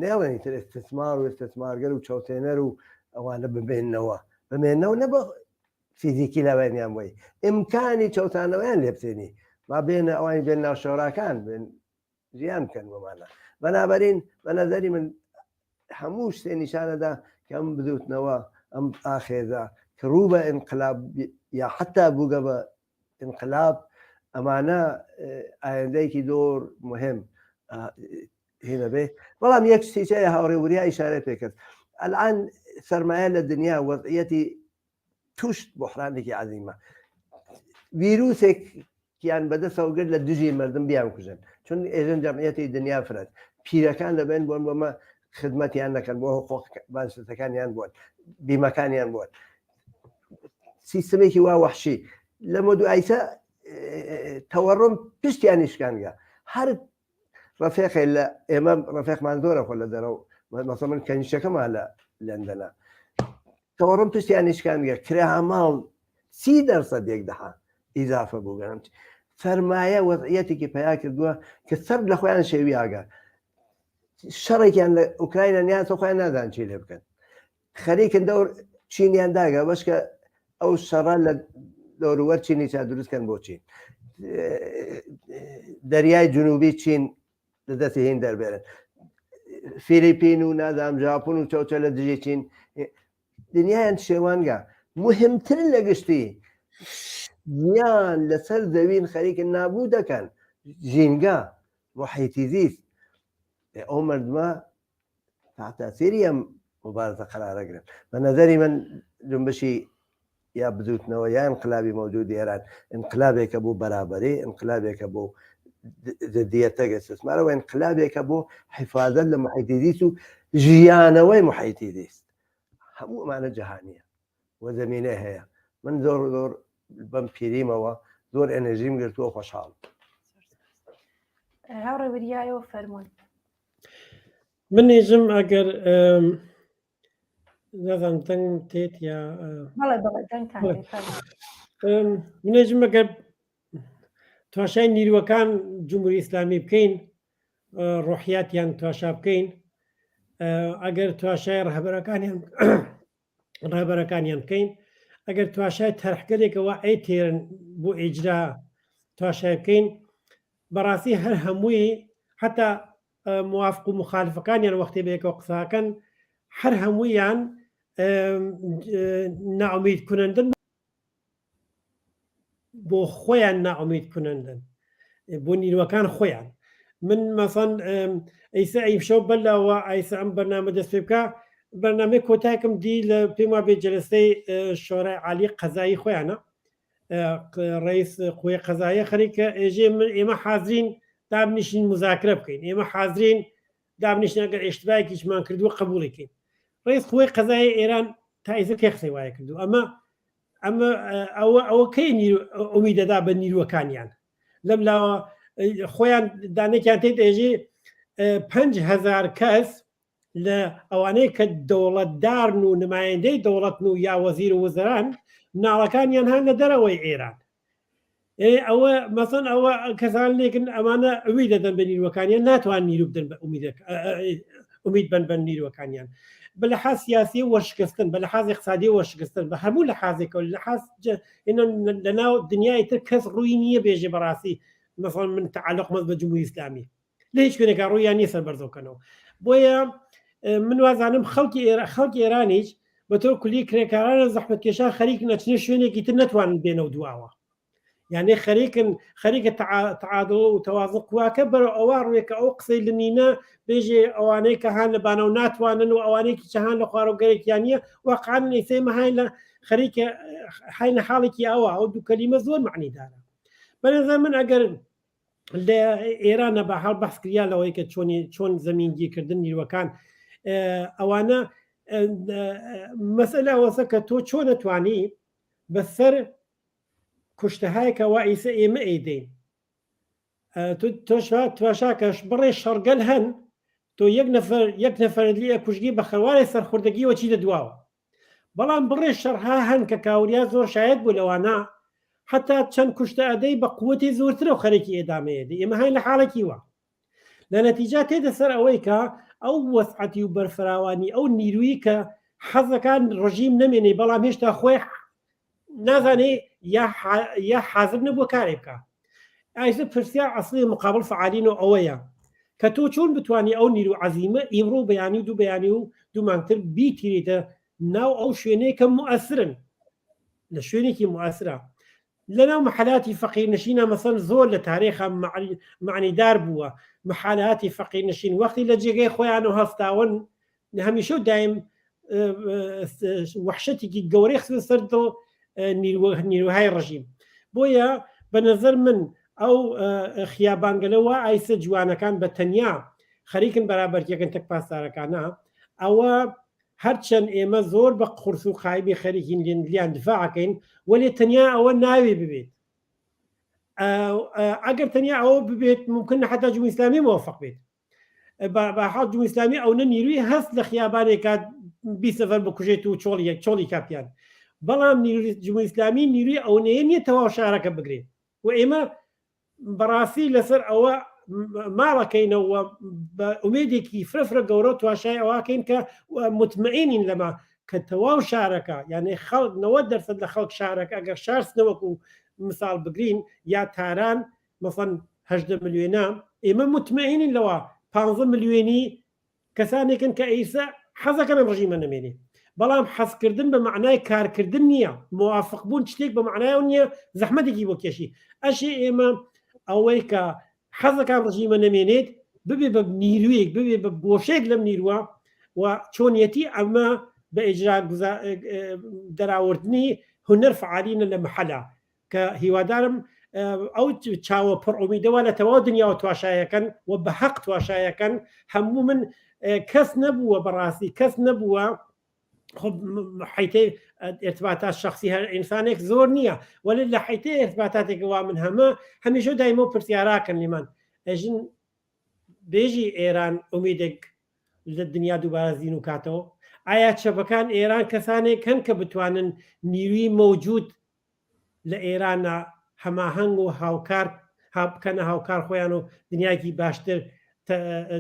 نێڵێنی تر استثمار و استثمارگەر و چاوتێنەر و ئەوانە بمێننەوە نەبە فیزیکی لەوێنیان بۆی ئیمکانی چەوتانەوەیان لێ بچێنی ما بێنە ئەوانی بێن ناوشۆراکان بێن ژیان بکەن بۆمانە بەنابەرین بە نەزەری من هەموو شتێ نیشانەدا کە ئەم بدوتنەوە ئەم ئاخێزە کە ڕوو بە ئینقلاب یا حتا بووگە بە ئینقلاب ئەمانە ئایندەیەکی زۆر مهم هێنە بێ بەڵام یەک شتێکە هاوڕێوریە ئیشارە پێکرد الان سەرمایە لە دنیا وەضعیەتی توشت بحرانێکی عەزیمە ڤیرۆسێکیان بەدەستەوە گرت لە دژی مردم بیان کوژن چون ئێژن جەمعیەتی دنیا فرەت پیرەکان دەبێن بۆن بۆمە خدمەتیان نەکەن بۆ بانشتەکانیان بوون بیمەکانیان بوون سیستمێکی وا وەحشی لە مۆدوعیسە تەوەڕم پشتیان نیشکانگە هەر ڕەفێقی لە ئێمە ڕەفێقمان زۆرە خۆ لە دەرەوە مەسەڵ من کەنیشەکەمان لە لەندەنە تەوەڕم پشتیان نیشکانگە کرا ماڵ 30% ئیزافە بوو گەرم فەرمایە وەضعیەتێکی پیا کردووە کە سەر لە خۆیان شێوی ئاگە شەڕێکیان لە ئوکراینە نیان خۆیان نازان چی لێ بکەن خەریکن دەور چینیان داگە بەشکە ئەو شەڕە لە دەوروەر چینی چا دروستکەن بۆ چین دەریای جنوبی چین لە دەستی هین دەربێرن فیلیپین و نازام ژاپۆن و چەوچە لە دژی چین دنیایان شێوانگە مهمتر لە گشتی یان لەسەر زەوین خەریکن نابوو دەکەن ژینگە محیتی زیست ئەو مردمە تاثیری ئەم مبارزە قەرارەگرن بە نەزەری من جنبشی یا بدوتنەوە یا انقلابی موجود ئێران انقلابێکە بۆ بەرابەری انقلابێکە بۆ ضدیەتە استثمارەوە انقلابێکە بۆ حیفاظەت لە محیتی زیست و ژیانەوەی محیتی زیست هەموو ئەمانە جەهانیە وە زەمینە هەیە من زۆر زۆر بەم پیریمەوە زۆر ئەنەرژیم گرتووە خۆشحاڵ هاوڕێوریایەوە فەرموون من نێژم ئەگەر نازانم دەنگم تێت یا منێژم ئەگەر تواشای نیروەکان جمهوری ئیسلامی بکەین ڕۆحیاتیان تواشا بکەین ئەگەر تواشای ڕێبەرەکانیان بکەین ئەگەر تواشای تەرحگەرێکەوە ئەی تێرن بۆ ئیجرا تواشای بکەین بەڕاستی هەر هەمووی حتا موافق و مخالفەکانیان وەختی بەیەکەوە قساکەن هەر هەموویان ناومید کنندن بۆ خۆیان ناومید کنندن بۆ نیروەکان خۆیان من مەسەن ئەیسا ئەیشەو بەلەوە ئایسا ئەم بەرنامە دەست پێ بکە بەرنامەی کۆتاکم دی لە پێم وا بێ جەلسەی شۆرای عالی قەزایی خۆیانە ڕئیس قوێ قەزاییە خەریکە ئێژێ ئێمە حازرین دابنیشین مذاکرە بکەین ئێمە حازرین دابنیشین ئەگەر ئێشتباکیشمان کردووە قبوڵیکەین ڕئیس قوێ قەزایی ئێران تا ئیزە پێ قسەی وایە کردو ئەمە ئەوە کەی ئومیدەدا بە نیروەکانیان لەم لاوە خۆیان دانێکیان تێت ئێژێ 5,000 کەس لە ئەوانەیە کە دەوڵەتدارن و نمایەندەی دەوڵەتن و یا وەزیر و وەزەران ناڵەکانیان هەن لە دەرەوەی ئێران ئەوە مەسەن ئەوە کەسانێکن ئەمانە ئەوی دەدەن بە نیروەکانیان ناتوان نیرو بدەن بە ئومید بن بە نیروەکانیان بە لەحاز سیاسی وەرشکستن بە لەحاز اقتصادی وەرشکستن بە هەموو لەحازێکەوە لەحاز لەناو دنیای تر کەس ڕووی نییە بێژێ بەڕاستی مەسەڵەن من تعلقمەت بە جمهوری ئیسلامی لە هیچ شوێنێکا ڕوویان نیە سەربەرزەوکەنەوە بۆیە من وازانم خەڵکی ئێرانیش بە تۆ کولی کرێکارانە زەحمەتکێشان خەریک نەچنە شوێنێکی تر نەتوانن بێنەوە دواوە یعنی خەریکە تعادڵ و تەوازن قواکە بەرە ئەوە ڕوێکە ئەو قسەی لە نینە بێژێ ئەوانەی کە هاان لە بانە و ناتوانن و ئەوانێکی چەهان لە خوارەوگەرێکیان نیە واقعان نەیسێمە هاین لە خەریکە حینە حاڵێکی ئەوە ئەو دوو کەلیمە زۆر معنیدارە. بەنظر من ئەگەر لە ئێرانە بە هەڵ بەحسکریا لەوەی کە چۆن زەمینگیکردن نیروەکان ئەوانە مەسئلە ئەوەسە کە تۆ چۆن نەتوانی بەسەر کوشتەهایەکە وا ئیسە ئێمە ئەیدەین تواشاکەش بڕێ شەڕگەل هەن تۆ یەک نەفەر لێ کوژگی بە خەوارێ سەرخوردەگی وەچی دەدواوە بەڵام بڕێ شەڕها هەن کە کاوریا زۆر شاید بوو لەوانە حتا چەند کوشتە ئەدەی بە قووەتی زۆرترە و خەرێکی ئێدامەیەدی ئێمە هاین لە حاڵێکی وە لە نەتیجا تێدە سەر ئەوەی کە ئەو وەسعەتی و بەرفراوانی ئەو نیرویی کە حەزەکان ڕژیم نەمێنێ بەڵام هێشتا خۆی نازانێ یا حاضر نەبووە کارێ بکە ئایسە پرسیار ئەسڵی مقابل فعالین و ئەوەیە کە تۆ چۆن بتوانانی ئەو نیرو عەزیمە ئیمڕۆ بەیانی دوو بەیانی و دوو مانگتر بیتیرێتە ناو ئەو شوێنەیە کە موئەسرن لە شوێنێکی موئەسرە لەناو محلاتی فەقیر نشینە مەسەن زۆر لە تاریخە معنیدار بووە محلاتی فەقیر نشین وەختی لە جێگەی خۆیان و هەستاون هەمیشە و دایم وحشەتێکی گەورەی خستە سەر نیروهای ڕژیم بۆیە بە نەزەر من ئەو خیابانگەلەوە ئایسە جوانەکان بە تەنیا خەریکن بەرابەرکێکن تەک پاسدارەکانە ئەوە هەرچەند ئێمە زۆر بە قورس و خایبی خەریکین لیان دفاعەکەین وەلێ تەنیا ئەوە ناوێ ببێت ئەگەر تەنیا ئەوە ببێت ممکن حتا جمهوری ئیسلامی موافق بێت بەحاڵ جمهوری ئیسلامی ئەو نە نیروی هەست لە خیابانێکا 20 سەفەر بکوژێت و چۆڵی کاپیان بەڵام جمهوری ئیسلامی نیروی ئەوەیە نییە تەواو شارەکە بگرێت و ئێمە بەڕاستی لەسەر ئەوە ماڵەکەینەوە بە ئومێدێکی فرەفرە گەورە تواشای ئەوواکەین کە مطمئینین لەما کە تەواو شارەکە یعنی خەڵک 90% لە خەڵک شارەکە ئەگەر شارسنەوەکو مثال بگرین یا تاران مەفەن 18 ملیۆنە ئێمە مطمئینین لەوە 15 ملیۆنی کەسانێکن کە ئیسا حەزەکەن ڕژیمە نەمێنێ بەڵام حەزکردن بە معنای کارکردن نییە موافق بوون شتێک بە معنای نییە زەحمەتێکی بۆ کێشی ئەشی ئێمە ئەوەی کە حەزەکان ڕژیمە نەمێنێت ببێ بە نیرویەک ببێ بە گۆشێک لەم نیروە و چۆنیەتی ئەمە بە ئیجرا دەراوردنی هونەر فعالینە لە محەلا کە هیوادارم ئەو چاوە پڕئومیدەوە لە تەواو دنیاوە تواشایەکەن و بە حەق تواشایەکەن هەموو من کەس نەبووە بەڕاستی کەس نەبووە حیتەی ارتباطات شخصی هەر ئینسانێک زۆر نییە وەلی لە حیتەی ارتباطاتێکەوە من هەمیشە دایمە پرسیاراکەن لێمان ئەژن بێژی ئێران ئومیدێک لە دنیا دووبارە زین و کاتەوە ئایا چەپەکان ئێران کەسانێک هەن کە بتوانن نیروی مەوجود لە ئێرانە هەماهەنگ و هاوکار بکەنە هاوکار خۆیان و دنیاکی باشتر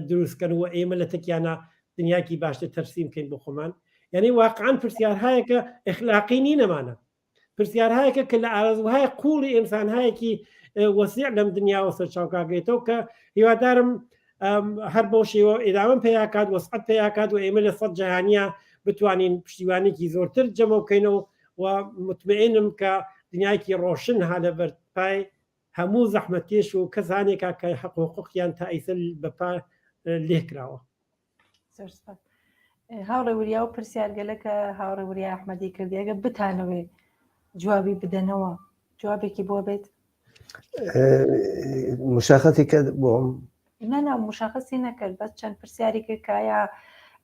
دروستکەن و ئێمە لە تەکیانە دنیاکی باشتر تەرسیم بکەین بۆ خۆمان یعنی واقعان پرسیارهایەکە ئەخلاقی نینەمانە پرسیارهایەکە کە لە ئارەزوهای قوڵی ئینسانهایەکی وەسیع لەم دنیاوە سەرچاوکاگرێتەوە کە هیوادارم هەر بۆ شێوە ئێدامە پێیاکات وەسعەت پێیاکات و ئێمە لە سەد جەهانیە بتوانین پشتیوانێکی زۆرتر جەمە بکەینەوە و مطمئنم کە دنیاکی ڕۆشن ها لە بەرپای هەموو زەحمەتکێش و کەسانێکە کە حقوقیان تا ئیسل بەپا لێکراوە. هاوڕێوریا و پرسیارگەلەکە هاوڕێوریا ئەحمەدی کردی ئەگە بتانەوێ جوابی بدەنەوە جوابێکی بۆ بێت مشاخەتی کرد بۆم نەنا مشاخصی نەکرد بەس چەند پرسیاری کرد کە ئایا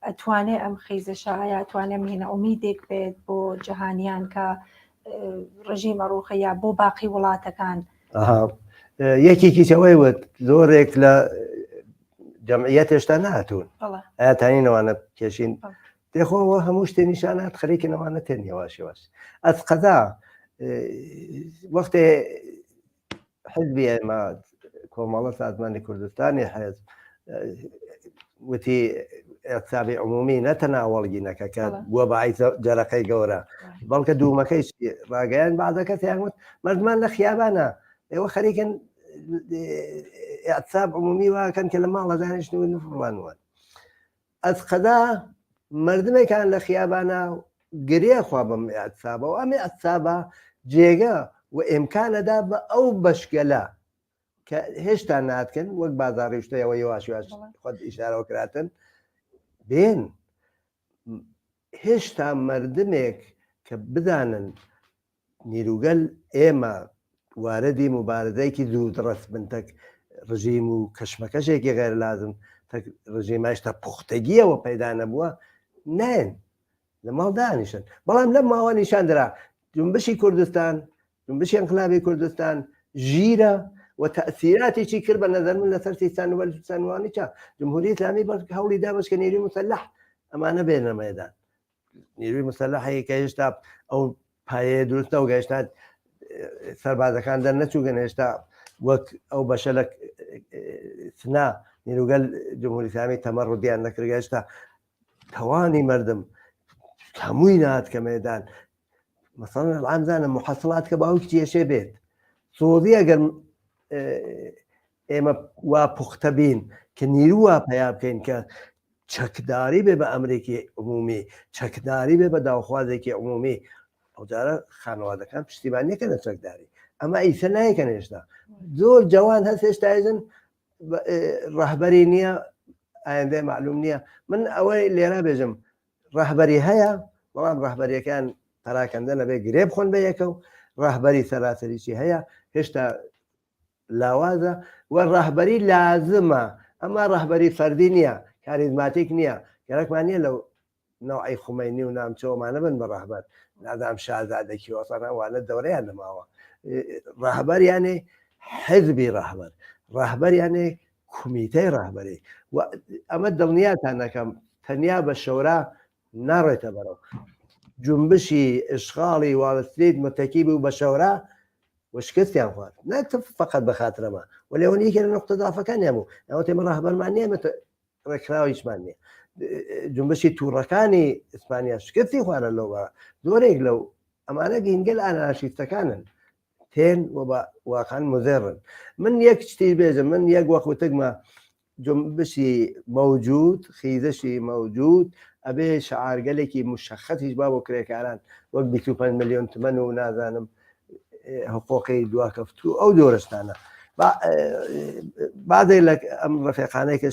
ئەتوانێ ئەم خیزەشە ئایا ئەتوانێ هێنە ئومیدێک بێت بۆ جەهانیان کە ڕژیمە ڕوخەیە بۆ باقی وڵاتەکان یەکێکی ئەوەی وت زۆرێک لە جەمعیەت هێشتا نهاتوون ئایا تاینەوانە کێشین تێخۆەوە هەموو شتێ نیشانات خەریکەوانە تێن یێواشێواش ئەس قەدا وەختێ حزبی ئێمە کۆمەڵە سازمانی کوردستانی حەز وتی اقتصابی عمومی نەتەناوەڵگی نەکەکە بووە بەعیز جەرەقەی گەورە بەڵکە دوومەکەی ڕاگەیان بعضە کەسیان وت مردمان لە خیابانە ئێوە خەریکن اقتصاب عمومی واکەن کە لە ماڵە دانیشتنەوە نفڕوانوە ئەس قەدا مردمێکان لە خیابانە گرێ خوا بەم اقتصابە و ئەمێ ئەقتصابە جێگە وإمكاندا بە ئەو بەشگەلە کە هێشتا ناتکەن وەک بازاڕی شتەوە یواش خۆت ئیشارەوە کراتن بێن هێشتا مردمێک کە بدانن نیروگەل ئێمە واردی مبارزەیەکی دوو دڕست بنتەک ڕژیم و کەشمەکەشێکی غێر لازم ڕژیماشتا پوختەگیەوە پەیدا نەبووە نێن لە ماڵ دانیشن بەڵام لەم ماوە نیشان درا جنبشی کوردستان جنبشی انقلابی کوردستان ژیرە و تأثیراتێکی کرد بە نەزەر من لەسەر سیستان و بەلوچستانوانی چا جمهوری اسلامی هەوڵی دا بەشکە نیروی مسلح ئەمانە بێنە مەیدان نیروی مسلحەیە کە هێشتا ئەو پایەیە دروستە و گەیشتا سەربازەکان دەرنەچووگەن هێشتا وەک ئەو بەشە لە سنا نیروگەل جمهوری اسلامی تەمەڕودیان نەکرد هێشتا توانی مردم هەمووی نات کە مەیدان مثلا ئەمزانم محەسڵات کە باوکی کێشێ بێت سۆزی ئەگەر ئێمە وا پوختە بین کە نیرووە پیا بکەین کە چەکداری بێ بە ئەمریکی عمومی چەکداری بێ بە داوخوازێکی عمومی ئەو جارە خانەوادەکان پشتیبانیەکە لە چەکداری ئەمە ئیسە نایکەن هێشتا زۆر جوان هەست هێشتاژن ڕەهبەری نییە ئایندێ معلوم نییە من ئەوەی لێرە بێژم ڕەهبەری هەیە بەڵام ڕەهبەریەکان پەراکەندە نەبێ گرێ بخۆن بە یەکە و ڕەهبەری سەراسەریی هەیە هێشتا لاوازە و ڕەهبەری لازمە ئەمە ڕەهبەری فەردی نییە کاریزماتیک نییە گەرەکمان نیە لەو نەوعی خومینی و نامچەوەمانە بن بە ڕەهبەر نادام شازادێکی وەسەنەوانە دەورەیان نەماوە ڕەهبەر یانێ حزبی ڕەهبەر یانێ کومیتەی ڕەهبەری ئەمە دڵنیاتان نەکەم تەنیا بە شەورا ناڕێتە بەرەو جنبشی ئشغاڵی واڵستریت متەکی بوو بە شەورا وشکستیان خوارد نەکتە فقط بە خاترەمە و لێوەن یەکێ لە نقطە دافەکانیان بوو ئەوە تێمە ڕەهبەرمان نییە ڕێکخراویشمان نییە جنبشی تووڕەکانی ئیسپانیا شکستی خوارە لەوە زۆرێک لەو ئەمانە گینگەل ئاناشیستەکانن تێن واقعان مزێڕن من یەک شتی بێژم من یەک وەخوتگمە جنبشی موجود خیزشی موجود ئەبێ شعارگەلێکی مشەخەتیش با بۆ کرێکاران وەک 25 میلیۆن تمەن و نازانم حقوقی دواکەفتوو ئەو دۆرەستانە بعضێک لە ئەم ڕفێقانەی کە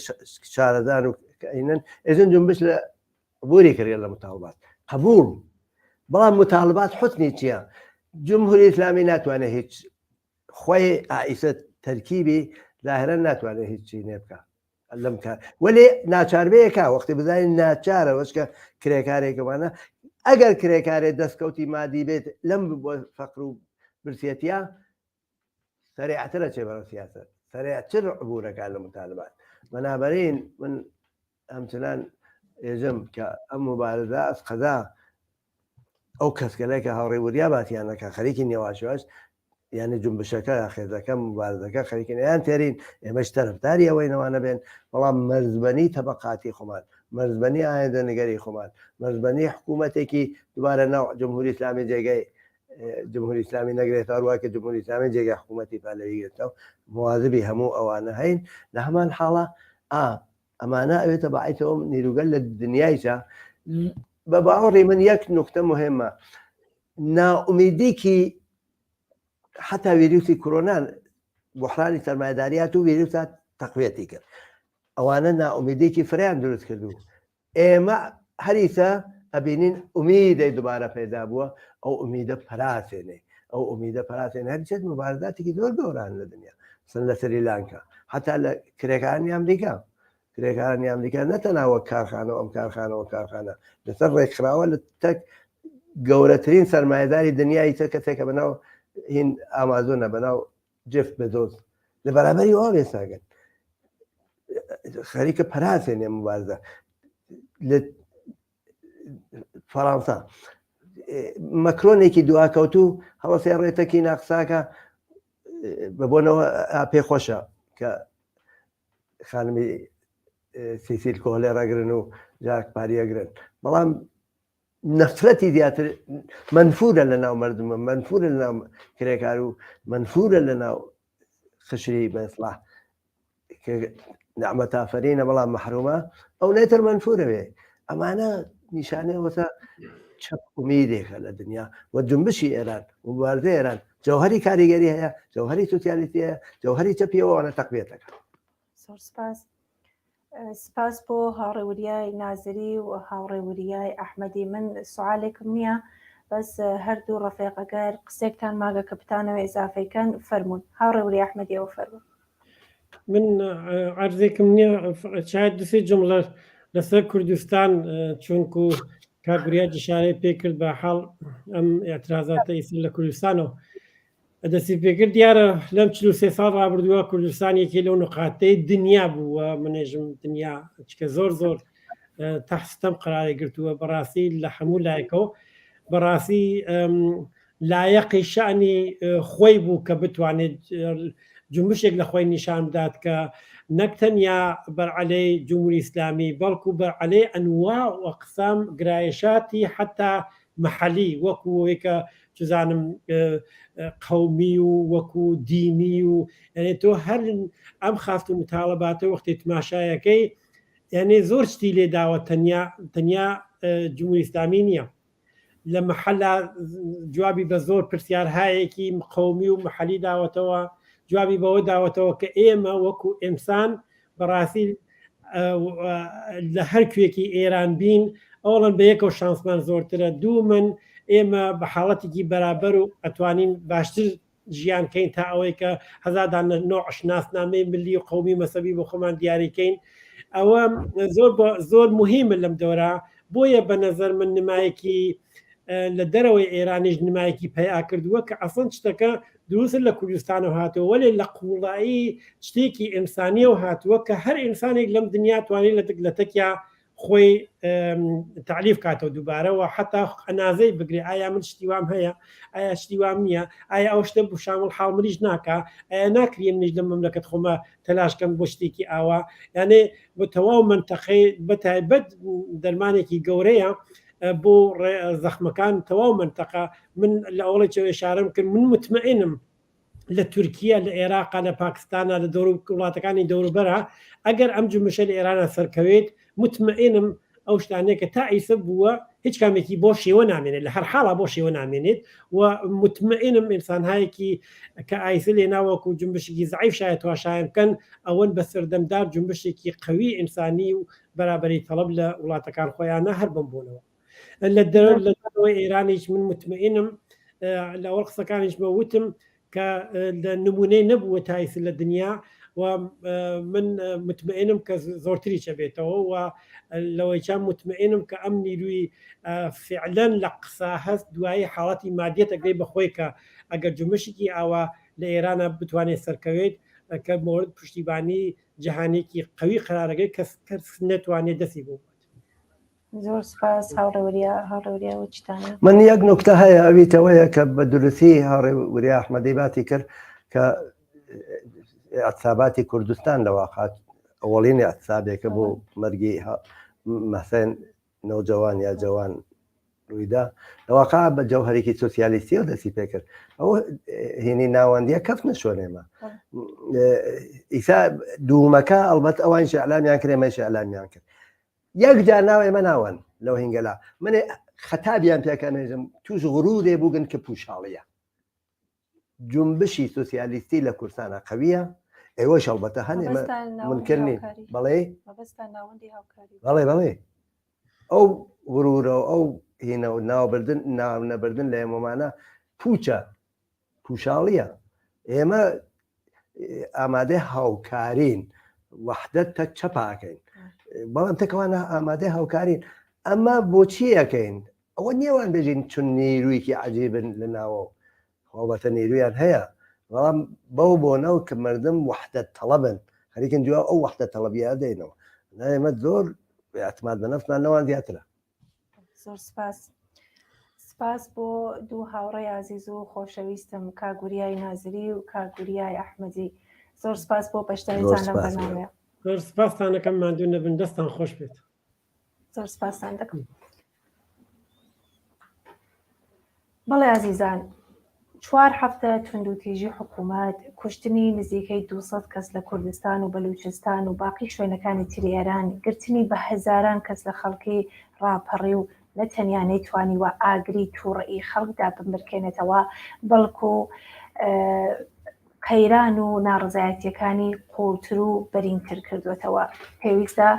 شارەدان و ئینن ئێزن جنبش لە عبوری کردێت لە متاڵبات قبول بەڵام متاڵبات حوتنی چییە جمهوری اسلامی ناتوانێت هیچ خۆی ئائیسە تەرکیبی ظاهرا ناتوانێت هیچی نێ بکە لەم کار وەلێ ناچاربەیەکە وەختی بزانین ناچارە وەشکە کرێکارێکەوانە ئەگەر کرێکارێت دەستکەوتی مادی بێت لەم بۆ فەقر و برسێتیا سەریعترە چێ بەرەو سیاسەت سەریعتر عبورەکان لە متالبات بەنابەرین من ئەمچنان ئێژم کە ئەم مبارزە ئەس قەزا ئەو کەسگەلێکە هاوڕێ وریا باتیانەکە خەریکی نێواشواش یعنی جنبشەکە خێزەکە مبارزەکە خەریکیان تێرین ئێمەش تەرەفداری ئەوەی نەوانە بێن بەڵام مەرزبەنی تەبەقاتی خۆمان مەرزبەنی ئایندە نگەری خۆمان مەرزبەنی حکوومەتێکی دوبارە ناو جمهوری اسلامی جێگەی جمهوری اسلامی نەگرێت هەروە کە جمهوری اسلامی جێگای حکوومەتی پالەویگرێتەوە موازبی هەموو ئەوانە هەین لە هەمان حاڵە ئەمانە ئەوێتە بەعیتەوە نیروگەل لە دنیایجا بە باوەڕی من یەک نوکتە مهمە ناومیدیکی حتا ویروسی کۆرۆنا بحرانی سەرمایه‌داریات و ویروسا تەقویەتی کرد ئەوانە ناومیدێکی فریان دروست کردو ئێمە هەریسە ئەبینین ئومیدەی دووبارە پەیدا بووە ئەو ئومیدە پەراسێنێ ئەو ئومیدە پەراسێن هەرچێت مبارزاتێکی زۆر گەوران لە دنیا سن لە سریلانکا حتا لە کرێکارانی ئەمریکا کرێکارانی ئەمریکا نەتەناوە کارخانە ئەم کارخانەوە کارخانە لەسەر ڕێکخراوە لە تەک گەورەترین سەرمایه‌داری دنیای تە کەسێکە بەناو هین ئامازۆنە بەناو جف بەدۆز لە بەرابەری ئەوە بێساگەن خەریکە پەراسێنێ مبارزە لە فەڕەنسا مەکرۆنێکی دواکەوتو هەوەسێ ڕێتەکی ناقساکە ببوونەوە پێخۆشە کە خانمی سیسیل کۆلێ ڕەگرن و جاک پاریەگرن بەڵام نەفرەتی زیاتر منفورە لە ناو مردمە منفورە لە ناو کرێکار و منفورە لە ناو خشری بەسڵاح کە نعمەتافەرینە بەڵام مەحرومە ئەو نێتر منفورە بێ ئەمانە نیشانەی وەسە چەپ ئومیدێکە لە دنیا و جنبشی ئێران و مبارزەی ئێران جەوهەری کاریگەری هەیە جەوهەری سوسیالیستی هەیە جەوهەری چەپیەوەوانە تەقویەتەکە. زۆر سپاس. سپاس بۆ هاوڕێوریای نازری و هاوڕێوریای ئەحمەدی. من سوالێکم نییە بەس هەردوو ڕەفێقەگەر قسێکتان ماگە کە بتانەوە ئێزافەکەن فەرمونون. هاوڕێوری ئەحمەدیەوە فەرمونون. من عرضێکم نییە شاید دوسێ جملە لەسەر کوردستان چونکو کاگوریاجی شارەی پێکرد بە حاڵ ئەم ئاعترازاتە ئیسر لە کوردستانەوە دەستی پێکرد دیارە لەم 43 ساڵ ڕابردووە کوردستان یەکێ لەو نقاتەی دنیا بووە منێژم دنیا چکە زۆر زۆر تەحستەم قراری گرتووە بەڕاستی لە هەموو لایەکەوە بەڕاستی لایەقی شانی خۆی بوو کە بتوانێت جنبشێک لە خۆی نیشان بدات کە نەک تەنیا بەرعەلەی جمهوری ئیسلامی بەڵکو بەرعەلەی ئەنواع و ئەقسام گرایشاتی حتا محەلی وەکو ئەوەی کە چزانم قەومی و وەکو دینی و یعنی تۆ هەر ئەم خاست و متاڵەباتە وەختی تماشایەکەی یعنی زۆر شتی لێ داوە تەنیا جمهوری ئیسلامی نییە لە محەلا جوابی بە زۆر پرسیارهایەکی قەومی و محەلی داوەتەوە جوابی بەوە داوەتەوە کە ئێمە وەکو ئینسان بەڕاستی لە هەر کوێکی ئێران بین ئەوڵەن بە یەکەوە شانسمان زۆرترە دوو من ئێمە بە حاڵەتێکی بەرابەر و ئەتوانین باشتر ژیانکەین تا ئەوەی کە هەزادان نۆع شناسنامەی ملی و قەومی مەسەبی بۆ خۆمان دیاریکەین ئەوە زۆر مهمە لەم دەورە بۆیە بە نەزەر من نمایەکی لە دەرەوەی ئێرانیش نمایەکی پیا کردووە کە ئەسڵ شتەکە دروستن لە کوردستانەوە هاتووە وەلێ لە قوڵایی شتێکی ئینسانیەوە هاتووە کە هەر ئینسانێک لەم دنیا توانێت لە تەکیا خۆی تعلیف کاتەوە دووبارەوە حتا ئەنازەی بگرێ ئایا من شتیوام هەیە ئایا شتیوام نییە ئایا ئەو شتە بۆ شامل حاڵمریش ناکە ئایا ناکرێن نیش لە مەملەکەت خۆمە تەلاشکەم بۆ شتێکی ئاوا یانێ بۆ تەواو منتەقەی بەتایبەت دەرمانێکی گەورەیە بۆ زەخمەکان تەواو منتەقە من لە ئەوڵێکی شارم کرد من متمەئنم لە تورکیا لە عێراقا لە پاکستانە لە دەور وڵاتەکانی دەوروبەرە ئەگەر ئەم جمشە لە ئێرانە سەرکەوێت متمەئنم ئەو شتانەیە کە تا ئیسە بووە هیچ کامێکی بۆ شێوە نامێنێت لە هەر حاڵا بۆ شێوە نامێنێت و متمەئنم ئینسانهایەکی کە ئایسە لێ ناوەکو جنبشێکی زعیف شاید تواشایان بکەن ئەوەن بە سەردەمدار جنبشێکی قوی ئینسانی و بەرابەری تەڵەب لە وڵاتەکان خۆیانە هەر بمبوونەوە لە دەرەوەی ئێرانیش من متمەئنم لە ئەوڵ قسەکانیش بەوتم کە لە نمونەی نەبووە تایسە لە دنیا و من متمەئنم کە زۆرتری چەبێتەوە و لەوەی چام متمەئنم کە ئەم نیروی فعلەن لە قسە هەست دوایی حاڵەتی مادیەتە گەی بەخۆی کە ئەگەر جمشکی ئاوا لە ئێرانە بتوانێت سەرکەوێت کە مورد پشتیبانی جیهانێکی قوی قرارەگەی کەس نەتوانێت دەستی بوو. زۆر سپاس هاوڕێوریا وچتانە. من یەک نکتە هەیە ئەویتەوەیە کە بە دروستی هاوڕێوریا ئەحمەدی باتی کرد کە ئەتساباتی کوردستان لە واقعات ئەوڵینی ئەتسابێکە بۆ مەرگی مەسەن نەوجەوان یا جوان ڕوویدا لە واقع بە جەوهەرێکی سوسیالیستی و دەستی پێکرد ئەوە هێنی ناوەندیە کەف نەشوێنێمە ئیسا دوومەکە ئەڵبەت ئەوانش ئەعلامیان کرد ئێمەش ئەعلامیان کرد یەک جار ناو ئێمە ناوەن لەو هینگەلا منێ خەتابیان پێکەنێژم توش غڕورێ بووگن کە پوشاڵیە جنبشی سوسیالیستی لە کوردستانە قەویە ئێوەش ئەڵبەتە هەن ئێمە منکردنی بەڵێ بەڵێ ئەو غڕورە ئەو هینە و ناوبردن ناونەبردن لە ئێمەمانە پوچە پوشاڵیە ئێمە ئامادەی هاوکارین وەحدەت تە چەپاکەین بەڵام تەکەوانە ئامادەی هاوکارین ئەمە بۆچی ئەەکەین ئەوە نیێوان بێژین چون نیرویکی عجیبن لە ناوە خۆبەتە نیرویان هەیە بەڵام بەو بۆنەوە کە مردم وەحدەت تەڵەبن هەریکن دووە ئەو وەحدەت تەڵەبیە دێنەوە ئێمە زۆر ئەتماد بە نەفسمان لەوان زیاترە. زۆر سپاس بۆ دوو هاوڕێی عزیز و خۆشەویستم کاگوریای نازری و کاگوریای ئەحمەدی زۆر سپاس بۆ بەشداریتان لەم بەرنامەیە. زۆر سپاستانەکەم مادوو نەبن دەستان خۆش بێت. زۆر سپاسان دەکەم. بەڵێ عزیزان 4 هەفتە توندوتیژی حکوومەت کوشتنی نزیکەی 200 کەس لە کوردستان و بەلوچستان و باقی شوێنەکانی تری ئێران گرتنی بە هەزاران کەس لە خەڵکی ڕاپەڕی و نەتەنیا نەیتوانیوە ئاگری تووڕئی خەڵکدا بمرکێنێتەوە بەڵکو قەیران و ناڕزایەتیەکانی قوڵتر و بەرینتر کردوێتەوە. پێویستە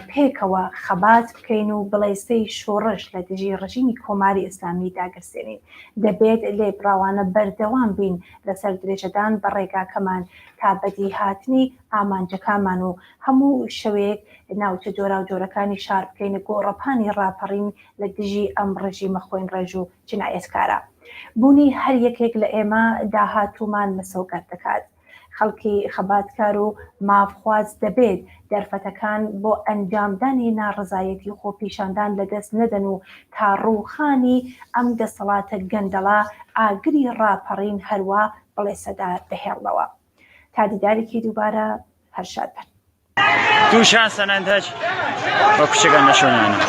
پێکەوە خەبات بکەین و بڵێستەی شۆڕش لە دژی ڕژیمی کۆماری ئیسلامی داگرسێنین. دەبێت لێبراوانە بەردەوام بین لەسەر درێژەدان بە ڕێگاکەمان تا بەدی هاتنی ئامانجەکانمان و هەموو شەوەیەک ناوچە جۆرا و جۆرەکانی شار بکەینە گۆڕەپانی ڕاپەڕین لە دژی ئەم ڕژیمە خۆین ڕێژ و جنایەتکارە. بوونی هەر یەکێک لە ئێمە داهاتوومان مەسەوگەر دەکات. خەڵکی خەباتکار و مافخواز دەبێت دەرفەتەکان بۆ ئەنجامدانی ناڕزایەتی خۆپیشاندان لەدەست نەدەن و تا ڕووخانی ئەم دەسەڵاتە گەندەڵا ئاگری ڕاپەڕین هەروە بڵێسەدا بهێڵەوە. تا دیدارێکی دووبارە هەرشاد بن. دووشان سەنەندەج بە کوچەکان نەشۆنانە.